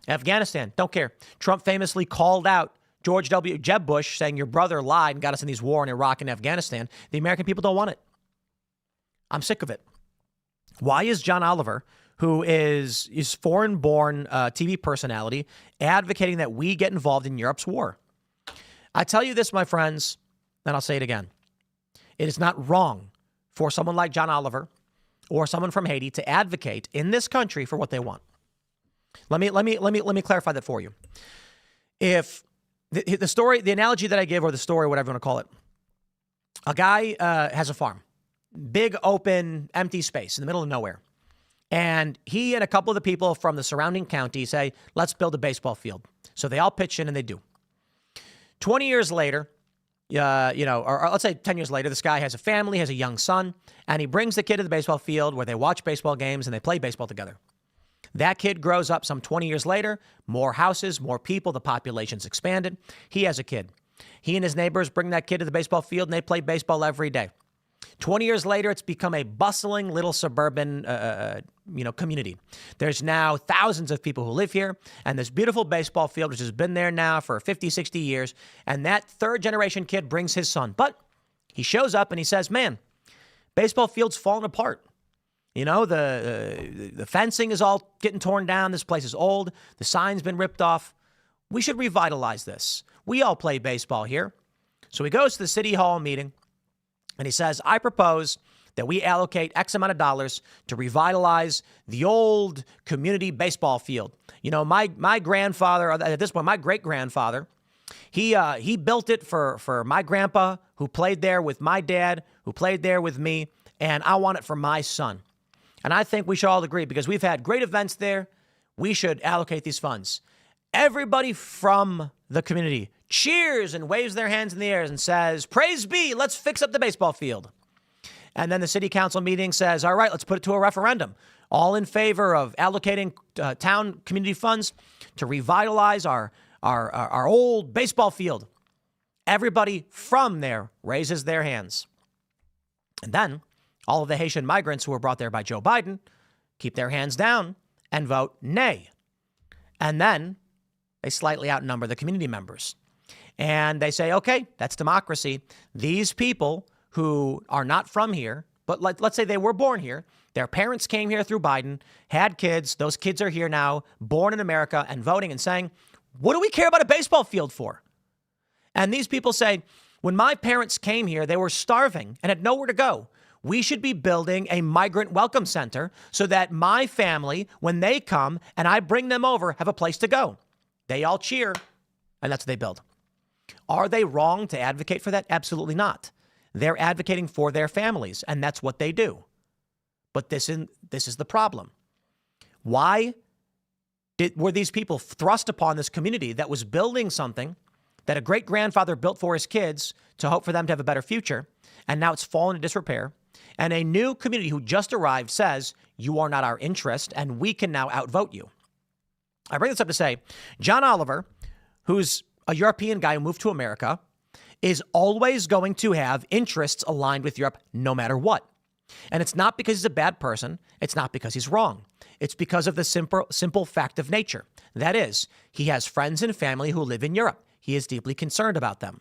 Afghanistan, don't care. Trump famously called out George W. Jeb Bush, saying your brother lied and got us in these war in Iraq and Afghanistan. The American people don't want it. I'm sick of it. Why is John Oliver, who is foreign-born TV personality, advocating that we get involved in Europe's war? I tell you this, my friends, and I'll say it again. It is not wrong for someone like John Oliver or someone from Haiti to advocate in this country for what they want. Let me clarify that for you. If the story, the analogy that I give, or the story, whatever you want to call it, a guy has a farm, big open empty space in the middle of nowhere. And he and a couple of the people from the surrounding county say, let's build a baseball field. So they all pitch in and they do. 20 years later, or let's say 10 years later, this guy has a family, has a young son, and he brings the kid to the baseball field where they watch baseball games and they play baseball together. That kid grows up some 20 years later, more houses, more people, the population's expanded. He has a kid. He and his neighbors bring that kid to the baseball field and they play baseball every day. 20 years later, it's become a bustling little suburban, community. There's now thousands of people who live here, and this beautiful baseball field, which has been there now for 50, 60 years, and that third generation kid brings his son. But he shows up and he says, man, baseball field's falling apart. The fencing is all getting torn down. This place is old. The sign's been ripped off. We should revitalize this. We all play baseball here. So he goes to the city hall meeting and he says, I propose that we allocate X amount of dollars to revitalize the old community baseball field. My grandfather, at this point, my great-grandfather, he built it for my grandpa, who played there with my dad, who played there with me, and I want it for my son. And I think we should all agree, because we've had great events there, we should allocate these funds. Everybody from the community cheers and waves their hands in the air and says, praise be, let's fix up the baseball field. And then the city council meeting says, all right, let's put it to a referendum. All in favor of allocating town community funds to revitalize our old baseball field. Everybody from there raises their hands. And then all of the Haitian migrants who were brought there by Joe Biden keep their hands down and vote nay. And then they slightly outnumber the community members. And they say, okay, that's democracy. These people who are not from here, but let's say they were born here, their parents came here through Biden, had kids, those kids are here now, born in America and voting and saying, what do we care about a baseball field for? And these people say, when my parents came here, they were starving and had nowhere to go. We should be building a migrant welcome center so that my family, when they come and I bring them over, have a place to go. They all cheer, and that's what they build. Are they wrong to advocate for that? Absolutely not. They're advocating for their families, and that's what they do. But this is the problem. Why were these people thrust upon this community that was building something that a great-grandfather built for his kids to hope for them to have a better future, and now it's fallen into disrepair, and a new community who just arrived says, you are not our interest, and we can now outvote you? I bring this up to say, John Oliver, who's a European guy who moved to America, is always going to have interests aligned with Europe no matter what. And it's not because he's a bad person. It's not because he's wrong. It's because of the simple fact of nature. That is, he has friends and family who live in Europe. He is deeply concerned about them.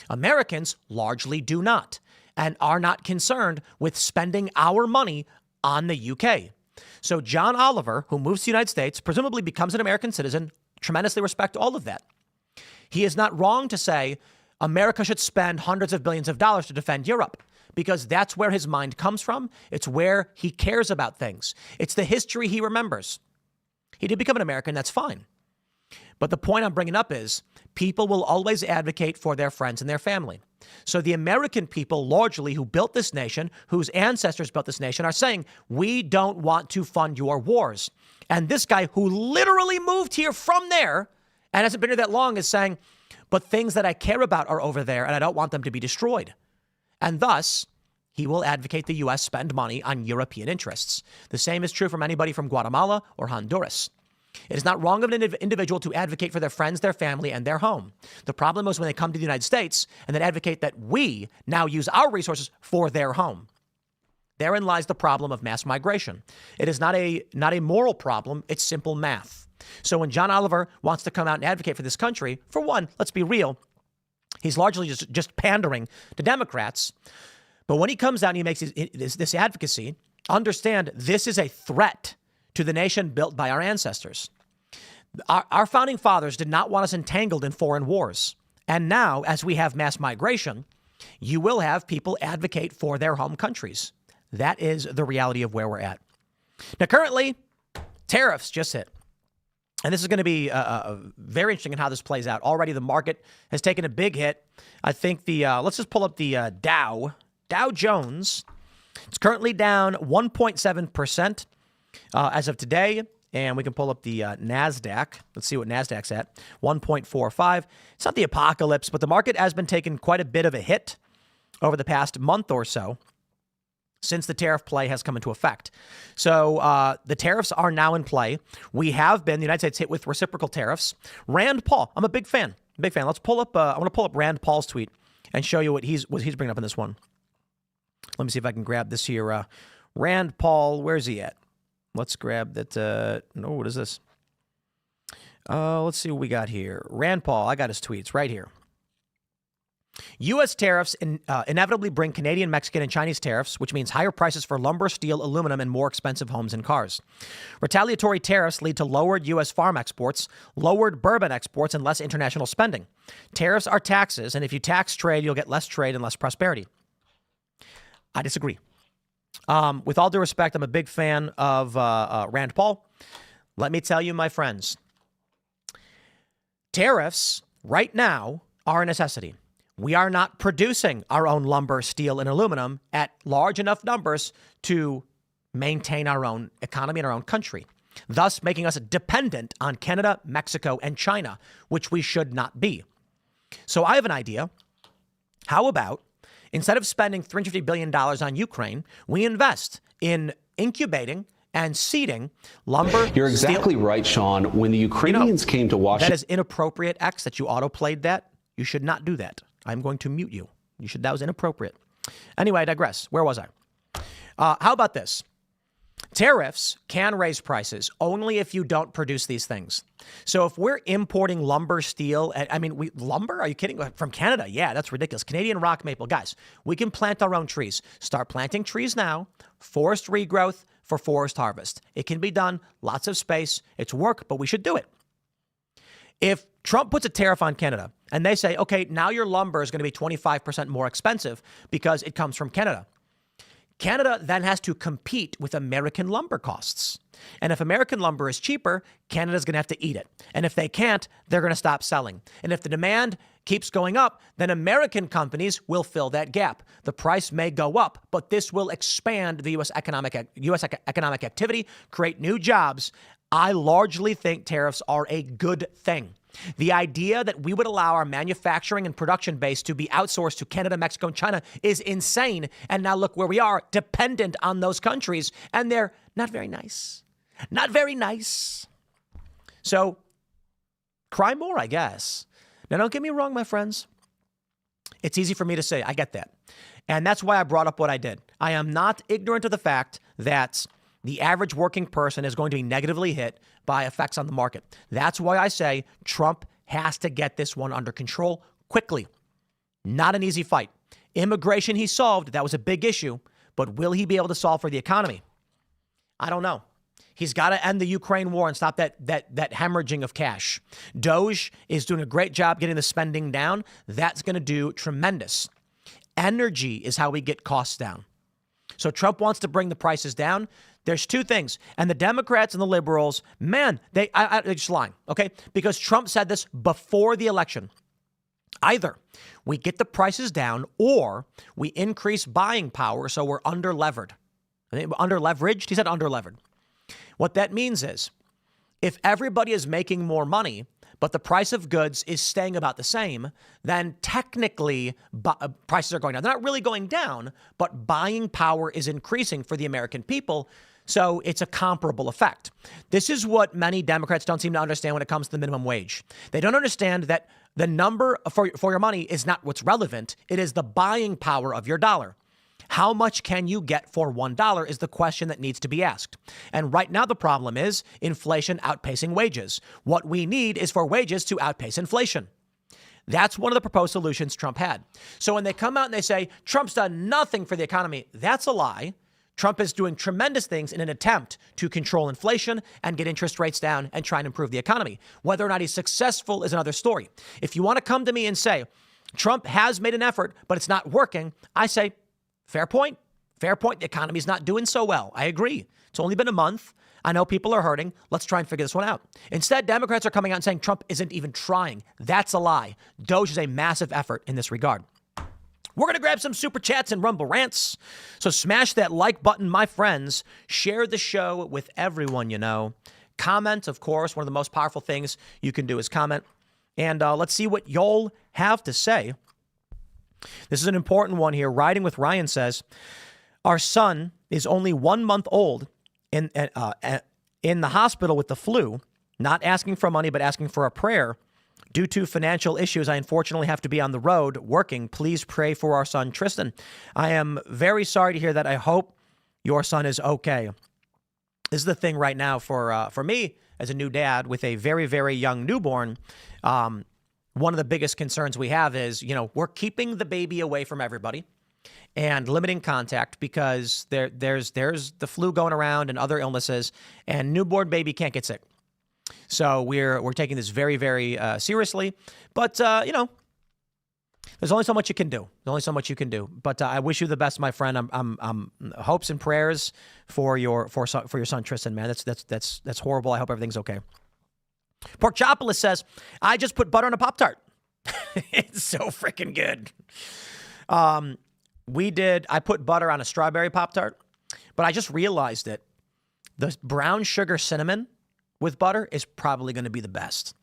Americans largely do not and are not concerned with spending our money on the UK. So John Oliver, who moves to the United States, presumably becomes an American citizen, tremendously respect all of that. He is not wrong to say America should spend hundreds of billions of dollars to defend Europe, because that's where his mind comes from. It's where he cares about things. It's the history he remembers. He did become an American. That's fine. But the point I'm bringing up is people will always advocate for their friends and their family. So the American people largely who built this nation, whose ancestors built this nation, are saying, we don't want to fund your wars. And this guy who literally moved here from there and hasn't been here that long is saying, but things that I care about are over there and I don't want them to be destroyed. And thus, he will advocate the U.S. spend money on European interests. The same is true from anybody from Guatemala or Honduras. It is not wrong of an individual to advocate for their friends, their family, and their home. The problem is when they come to the United States and then advocate that we now use our resources for their home. Therein lies the problem of mass migration. It is not a moral problem. It's simple math. So when John Oliver wants to come out and advocate for this country, for one, let's be real, he's largely just pandering to Democrats. But when he comes out and he makes this advocacy, understand this is a threat to the nation built by our ancestors. Our founding fathers did not want us entangled in foreign wars. And now, as we have mass migration, you will have people advocate for their home countries. That is the reality of where we're at. Now, currently, tariffs just hit. And this is going to be very interesting in how this plays out. Already the market has taken a big hit. I think let's just pull up the Dow Jones. It's currently down 1.7%. As of today, and we can pull up the NASDAQ. Let's see what NASDAQ's at, 1.45. It's not the apocalypse, but the market has been taking quite a bit of a hit over the past month or so since the tariff play has come into effect. So the tariffs are now in play. We have been, the United States, hit with reciprocal tariffs. Rand Paul, I'm a big fan. Let's pull up, I want to pull up Rand Paul's tweet and show you what he's bringing up in this one. Let me see if I can grab this here. Rand Paul, where's he at? Let's grab that. No, what is this? Let's see what we got here. Rand Paul, I got his tweets right here. U.S. tariffs inevitably bring Canadian, Mexican, and Chinese tariffs, which means higher prices for lumber, steel, aluminum, and more expensive homes and cars. Retaliatory tariffs lead to lowered U.S. farm exports, lowered bourbon exports, and less international spending. Tariffs are taxes, and if you tax trade, you'll get less trade and less prosperity. I disagree. With all due respect, I'm a big fan of Rand Paul. Let me tell you, my friends, tariffs right now are a necessity. We are not producing our own lumber, steel, and aluminum at large enough numbers to maintain our own economy and our own country, thus making us dependent on Canada, Mexico, and China, which we should not be. So I have an idea. How about Instead of spending $350 billion on Ukraine, we invest in incubating and seeding lumber. You're exactly right, Sean. When the Ukrainians came to Washington. That is inappropriate, X, that you auto-played that. You should not do that. I'm going to mute you. That was inappropriate. Anyway, I digress. Where was I? How about this? Tariffs can raise prices only if you don't produce these things. So if we're importing lumber, steel, lumber? Are you kidding? From Canada? Yeah, that's ridiculous. Canadian rock maple. Guys, we can plant our own trees. Start planting trees now. Forest regrowth for forest harvest. It can be done. Lots of space. It's work, but we should do it. If Trump puts a tariff on Canada and they say, okay, now your lumber is going to be 25% more expensive because it comes from Canada. Canada then has to compete with American lumber costs. And if American lumber is cheaper, Canada's going to have to eat it. And if they can't, they're going to stop selling. And if the demand keeps going up, then American companies will fill that gap. The price may go up, but this will expand the U.S. economic activity, create new jobs. I largely think tariffs are a good thing. The idea that we would allow our manufacturing and production base to be outsourced to Canada, Mexico, and China is insane. And now look where we are, dependent on those countries, and they're not very nice. Not very nice. So, cry more, I guess. Now, don't get me wrong, my friends. It's easy for me to say. I get that. And that's why I brought up what I did. I am not ignorant of the fact that the average working person is going to be negatively hit by effects on the market. That's why I say Trump has to get this one under control quickly. Not an easy fight. Immigration he solved. That was a big issue. But will he be able to solve for the economy? I don't know. He's got to end the Ukraine war and stop that hemorrhaging of cash. Doge is doing a great job getting the spending down. That's going to do tremendous. Energy is how we get costs down. So Trump wants to bring the prices down. There's two things. And the Democrats and the liberals, man, they're just lying, okay? Because Trump said this before the election. Either we get the prices down or we increase buying power so we're under-levered. Under-leveraged? He said under-levered. What that means is if everybody is making more money, but the price of goods is staying about the same, then technically prices are going down. They're not really going down, but buying power is increasing for the American people. So it's a comparable effect. This is what many Democrats don't seem to understand when it comes to the minimum wage. They don't understand that the number for your money is not what's relevant. It is the buying power of your dollar. How much can you get for $1 is the question that needs to be asked. And right now, the problem is inflation outpacing wages. What we need is for wages to outpace inflation. That's one of the proposed solutions Trump had. So when they come out and they say, Trump's done nothing for the economy, that's a lie. Trump is doing tremendous things in an attempt to control inflation and get interest rates down and try and improve the economy. Whether or not he's successful is another story. If you want to come to me and say, Trump has made an effort, but it's not working, I say, fair point. Fair point. The economy's not doing so well. I agree. It's only been a month. I know people are hurting. Let's try and figure this one out. Instead, Democrats are coming out and saying Trump isn't even trying. That's a lie. Doge is a massive effort in this regard. We're going to grab some super chats and Rumble rants. So smash that like button, my friends. Share the show with everyone you know. Comment, of course. One of the most powerful things you can do is comment. And let's see what y'all have to say. This is an important one here. Riding with Ryan says, our son is only 1 month old in the hospital with the flu, not asking for money, but asking for a prayer. Due to financial issues, I unfortunately have to be on the road working. Please pray for our son, Tristan. I am very sorry to hear that. I hope your son is okay. This is the thing right now for me as a new dad with a very, very young newborn. One of the biggest concerns we have is, we're keeping the baby away from everybody and limiting contact because there's the flu going around and other illnesses, and newborn baby can't get sick. So we're taking this very, very seriously. But, there's only so much you can do. There's only so much you can do. But I wish you the best, my friend. I'm hopes and prayers for your son, Tristan, man. That's horrible. I hope everything's okay. Porkchopolis says, I just put butter on a Pop-Tart. It's so freaking good. I put butter on a strawberry Pop-Tart, but I just realized that the brown sugar cinnamon with butter is probably going to be the best.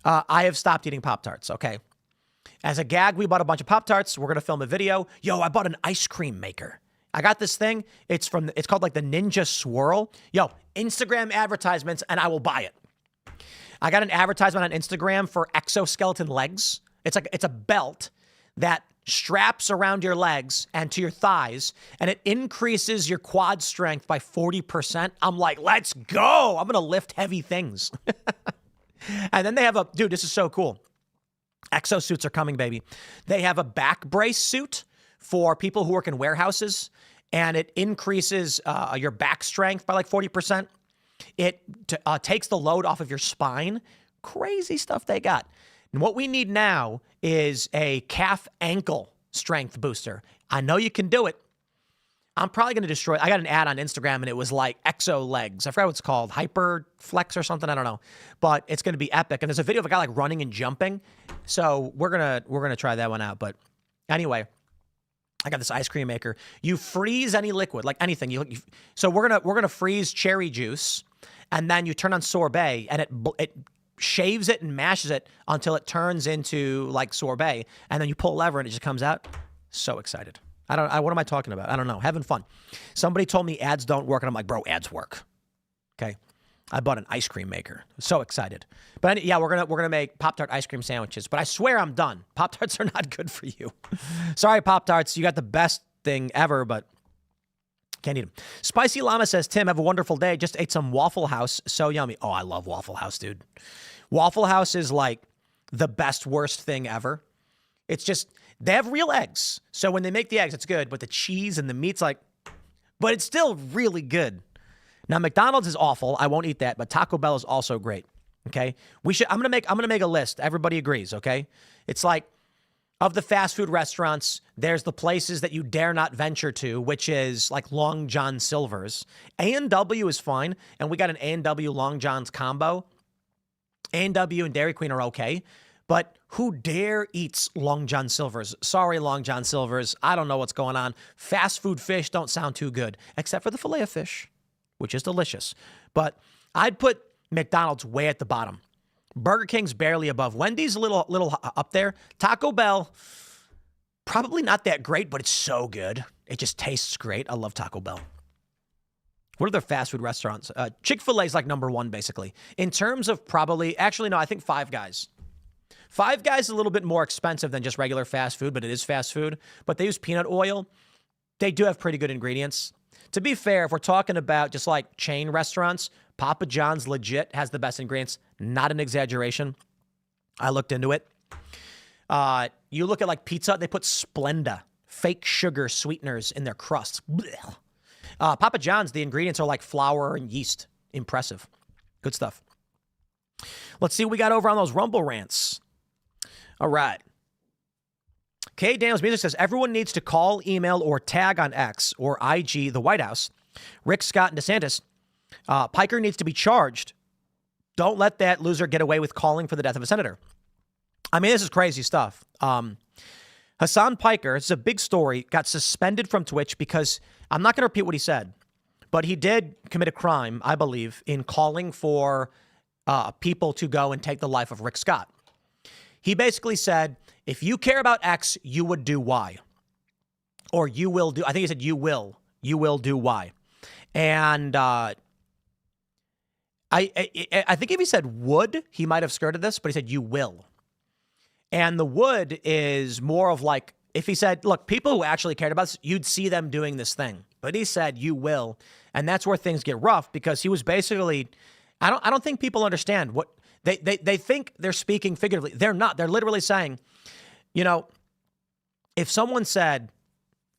I have stopped eating Pop-Tarts, okay? As a gag, we bought a bunch of Pop-Tarts. We're going to film a video. Yo, I bought an ice cream maker. I got this thing. It's called like the Ninja Swirl. Yo, Instagram advertisements, and I will buy it. I got an advertisement on Instagram for exoskeleton legs. It's a belt that straps around your legs and to your thighs, and it increases your quad strength by 40%. I'm like, let's go. I'm going to lift heavy things. And then they have dude, this is so cool. Exosuits are coming, baby. They have a back brace suit for people who work in warehouses, and it increases your back strength by like 40%. It takes the load off of your spine. Crazy stuff they got. And what we need now is a calf ankle strength booster. I know you can do it. I'm probably going to destroy it. I got an ad on Instagram, and it was like Exo Legs. I forgot what it's called. Hyper Flex or something. I don't know. But it's going to be epic. And there's a video of a guy like running and jumping. So we're gonna try that one out. But anyway, I got this ice cream maker. You freeze any liquid, like anything. So we're gonna freeze cherry juice, and then you turn on sorbet, and it shaves it and mashes it until it turns into like sorbet, and then you pull a lever and it just comes out. So excited. What am I talking about? I don't know. Having fun. Somebody told me ads don't work, and I'm like, bro, ads work. Okay. I bought an ice cream maker. So excited. But yeah, we're gonna make Pop-Tart ice cream sandwiches. But I swear I'm done. Pop-Tarts are not good for you. Sorry, Pop-Tarts. You got the best thing ever, but can't eat them. Spicy Llama says, Tim, have a wonderful day. Just ate some Waffle House. So yummy. Oh, I love Waffle House, dude. Waffle House is like the best, worst thing ever. It's just, they have real eggs. So when they make the eggs, it's good. But the cheese and the meat's like, but it's still really good. Now, McDonald's is awful. I won't eat that. But Taco Bell is also great. Okay. I'm gonna make a list. Everybody agrees. Okay. It's like, of the fast food restaurants, there's the places that you dare not venture to, which is like Long John Silver's. A&W is fine. And we got an A&W Long John's combo. A&W and Dairy Queen are okay. But who dare eats Long John Silver's? Sorry, Long John Silver's. I don't know what's going on. Fast food fish don't sound too good, except for the filet of fish, which is delicious. But I'd put McDonald's way at the bottom. Burger King's barely above. Wendy's a little up there. Taco Bell, probably not that great, but it's so good. It just tastes great. I love Taco Bell. What are their fast food restaurants? Chick-fil-A is like number one, basically. In terms of I think Five Guys. Five Guys is a little bit more expensive than just regular fast food, but it is fast food. But they use peanut oil. They do have pretty good ingredients. To be fair, if we're talking about just like chain restaurants, Papa John's legit has the best ingredients. Not an exaggeration. I looked into it. You look at like pizza, they put Splenda, fake sugar sweeteners in their crusts. Papa John's, the ingredients are like flour and yeast. Impressive. Good stuff. Let's see what we got over on those Rumble rants. All right. K. Daniels Music says, everyone needs to call, email, or tag on X or IG the White House. Rick Scott and DeSantis. Piker needs to be charged. Don't let that loser get away with calling for the death of a senator. I mean, this is crazy stuff. Hassan Piker, it's a big story, got suspended from Twitch because I'm not going to repeat what he said, but he did commit a crime, I believe, in calling for people to go and take the life of Rick Scott. He basically said, if you care about X, you would do Y. Or you will do, I think he said you will do Y. And I think if he said would, he might have skirted this, but he said you will. And the would is more of like, if he said, look, people who actually cared about this, you'd see them doing this thing. But he said you will. And that's where things get rough because he was basically, I don't think people understand what they think they're speaking figuratively. They're not. They're literally saying, you know, if someone said,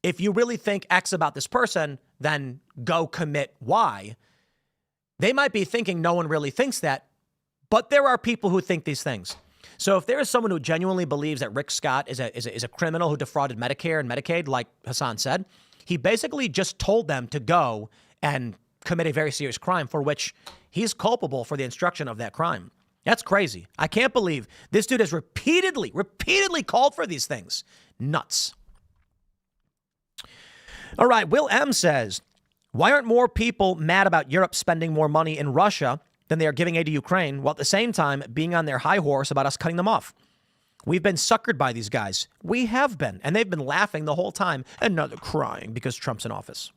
if you really think X about this person, then go commit Y. They might be thinking no one really thinks that, but there are people who think these things. So if there is someone who genuinely believes that Rick Scott is a criminal who defrauded Medicare and Medicaid, like Hassan said, he basically just told them to go and commit a very serious crime for which he's culpable for the instruction of that crime. That's crazy. I can't believe this dude has repeatedly called for these things. Nuts. All right. Will M says, why aren't more people mad about Europe spending more money in Russia than they are giving aid to Ukraine, while at the same time being on their high horse about us cutting them off? We've been suckered by these guys. We have been. And they've been laughing the whole time. And now they're crying because Trump's in office.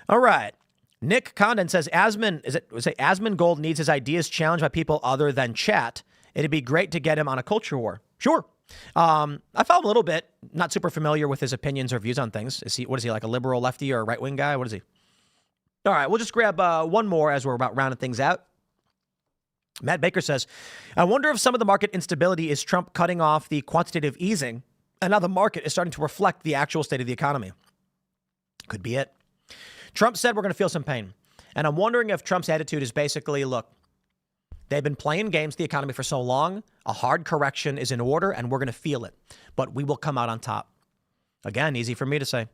All right. Nick Condon says, Asmongold needs his ideas challenged by people other than chat. It'd be great to get him on a culture war. Sure. I follow him a little bit. Not super familiar with his opinions or views on things. What is he, like a liberal lefty or a right-wing guy? What is he? All right, we'll just grab one more as we're about rounding things out. Matt Baker says, I wonder if some of the market instability is Trump cutting off the quantitative easing, and now the market is starting to reflect the actual state of the economy. Could be it. Trump said we're going to feel some pain. And I'm wondering if Trump's attitude is basically, look, they've been playing games with the economy for so long. A hard correction is in order, and we're going to feel it. But we will come out on top. Again, easy for me to say.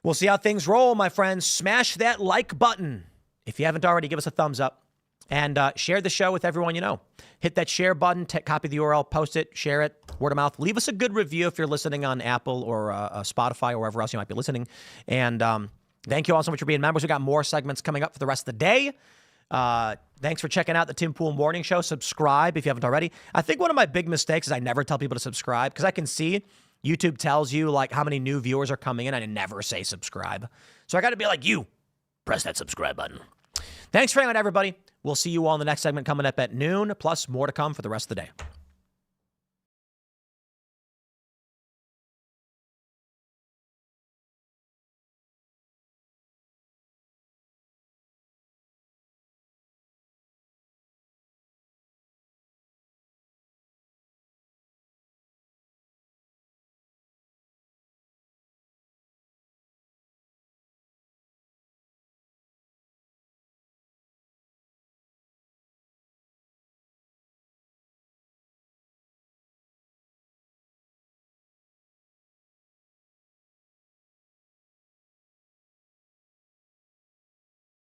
We'll see how things roll, my friends. Smash that like button. If you haven't already, give us a thumbs up. And share the show with everyone you know. Hit that share button, copy the URL, post it, share it, word of mouth. Leave us a good review if you're listening on Apple or Spotify or wherever else you might be listening. And thank you all so much for being members. We got more segments coming up for the rest of the day. Thanks for checking out the Tim Pool Morning Show. Subscribe if you haven't already. I think one of my big mistakes is I never tell people to subscribe because I can see YouTube tells you like how many new viewers are coming in. I never say subscribe. So I got to be like you. Press that subscribe button. Thanks for hanging out, everybody. We'll see you all in the next segment coming up at noon, plus more to come for the rest of the day.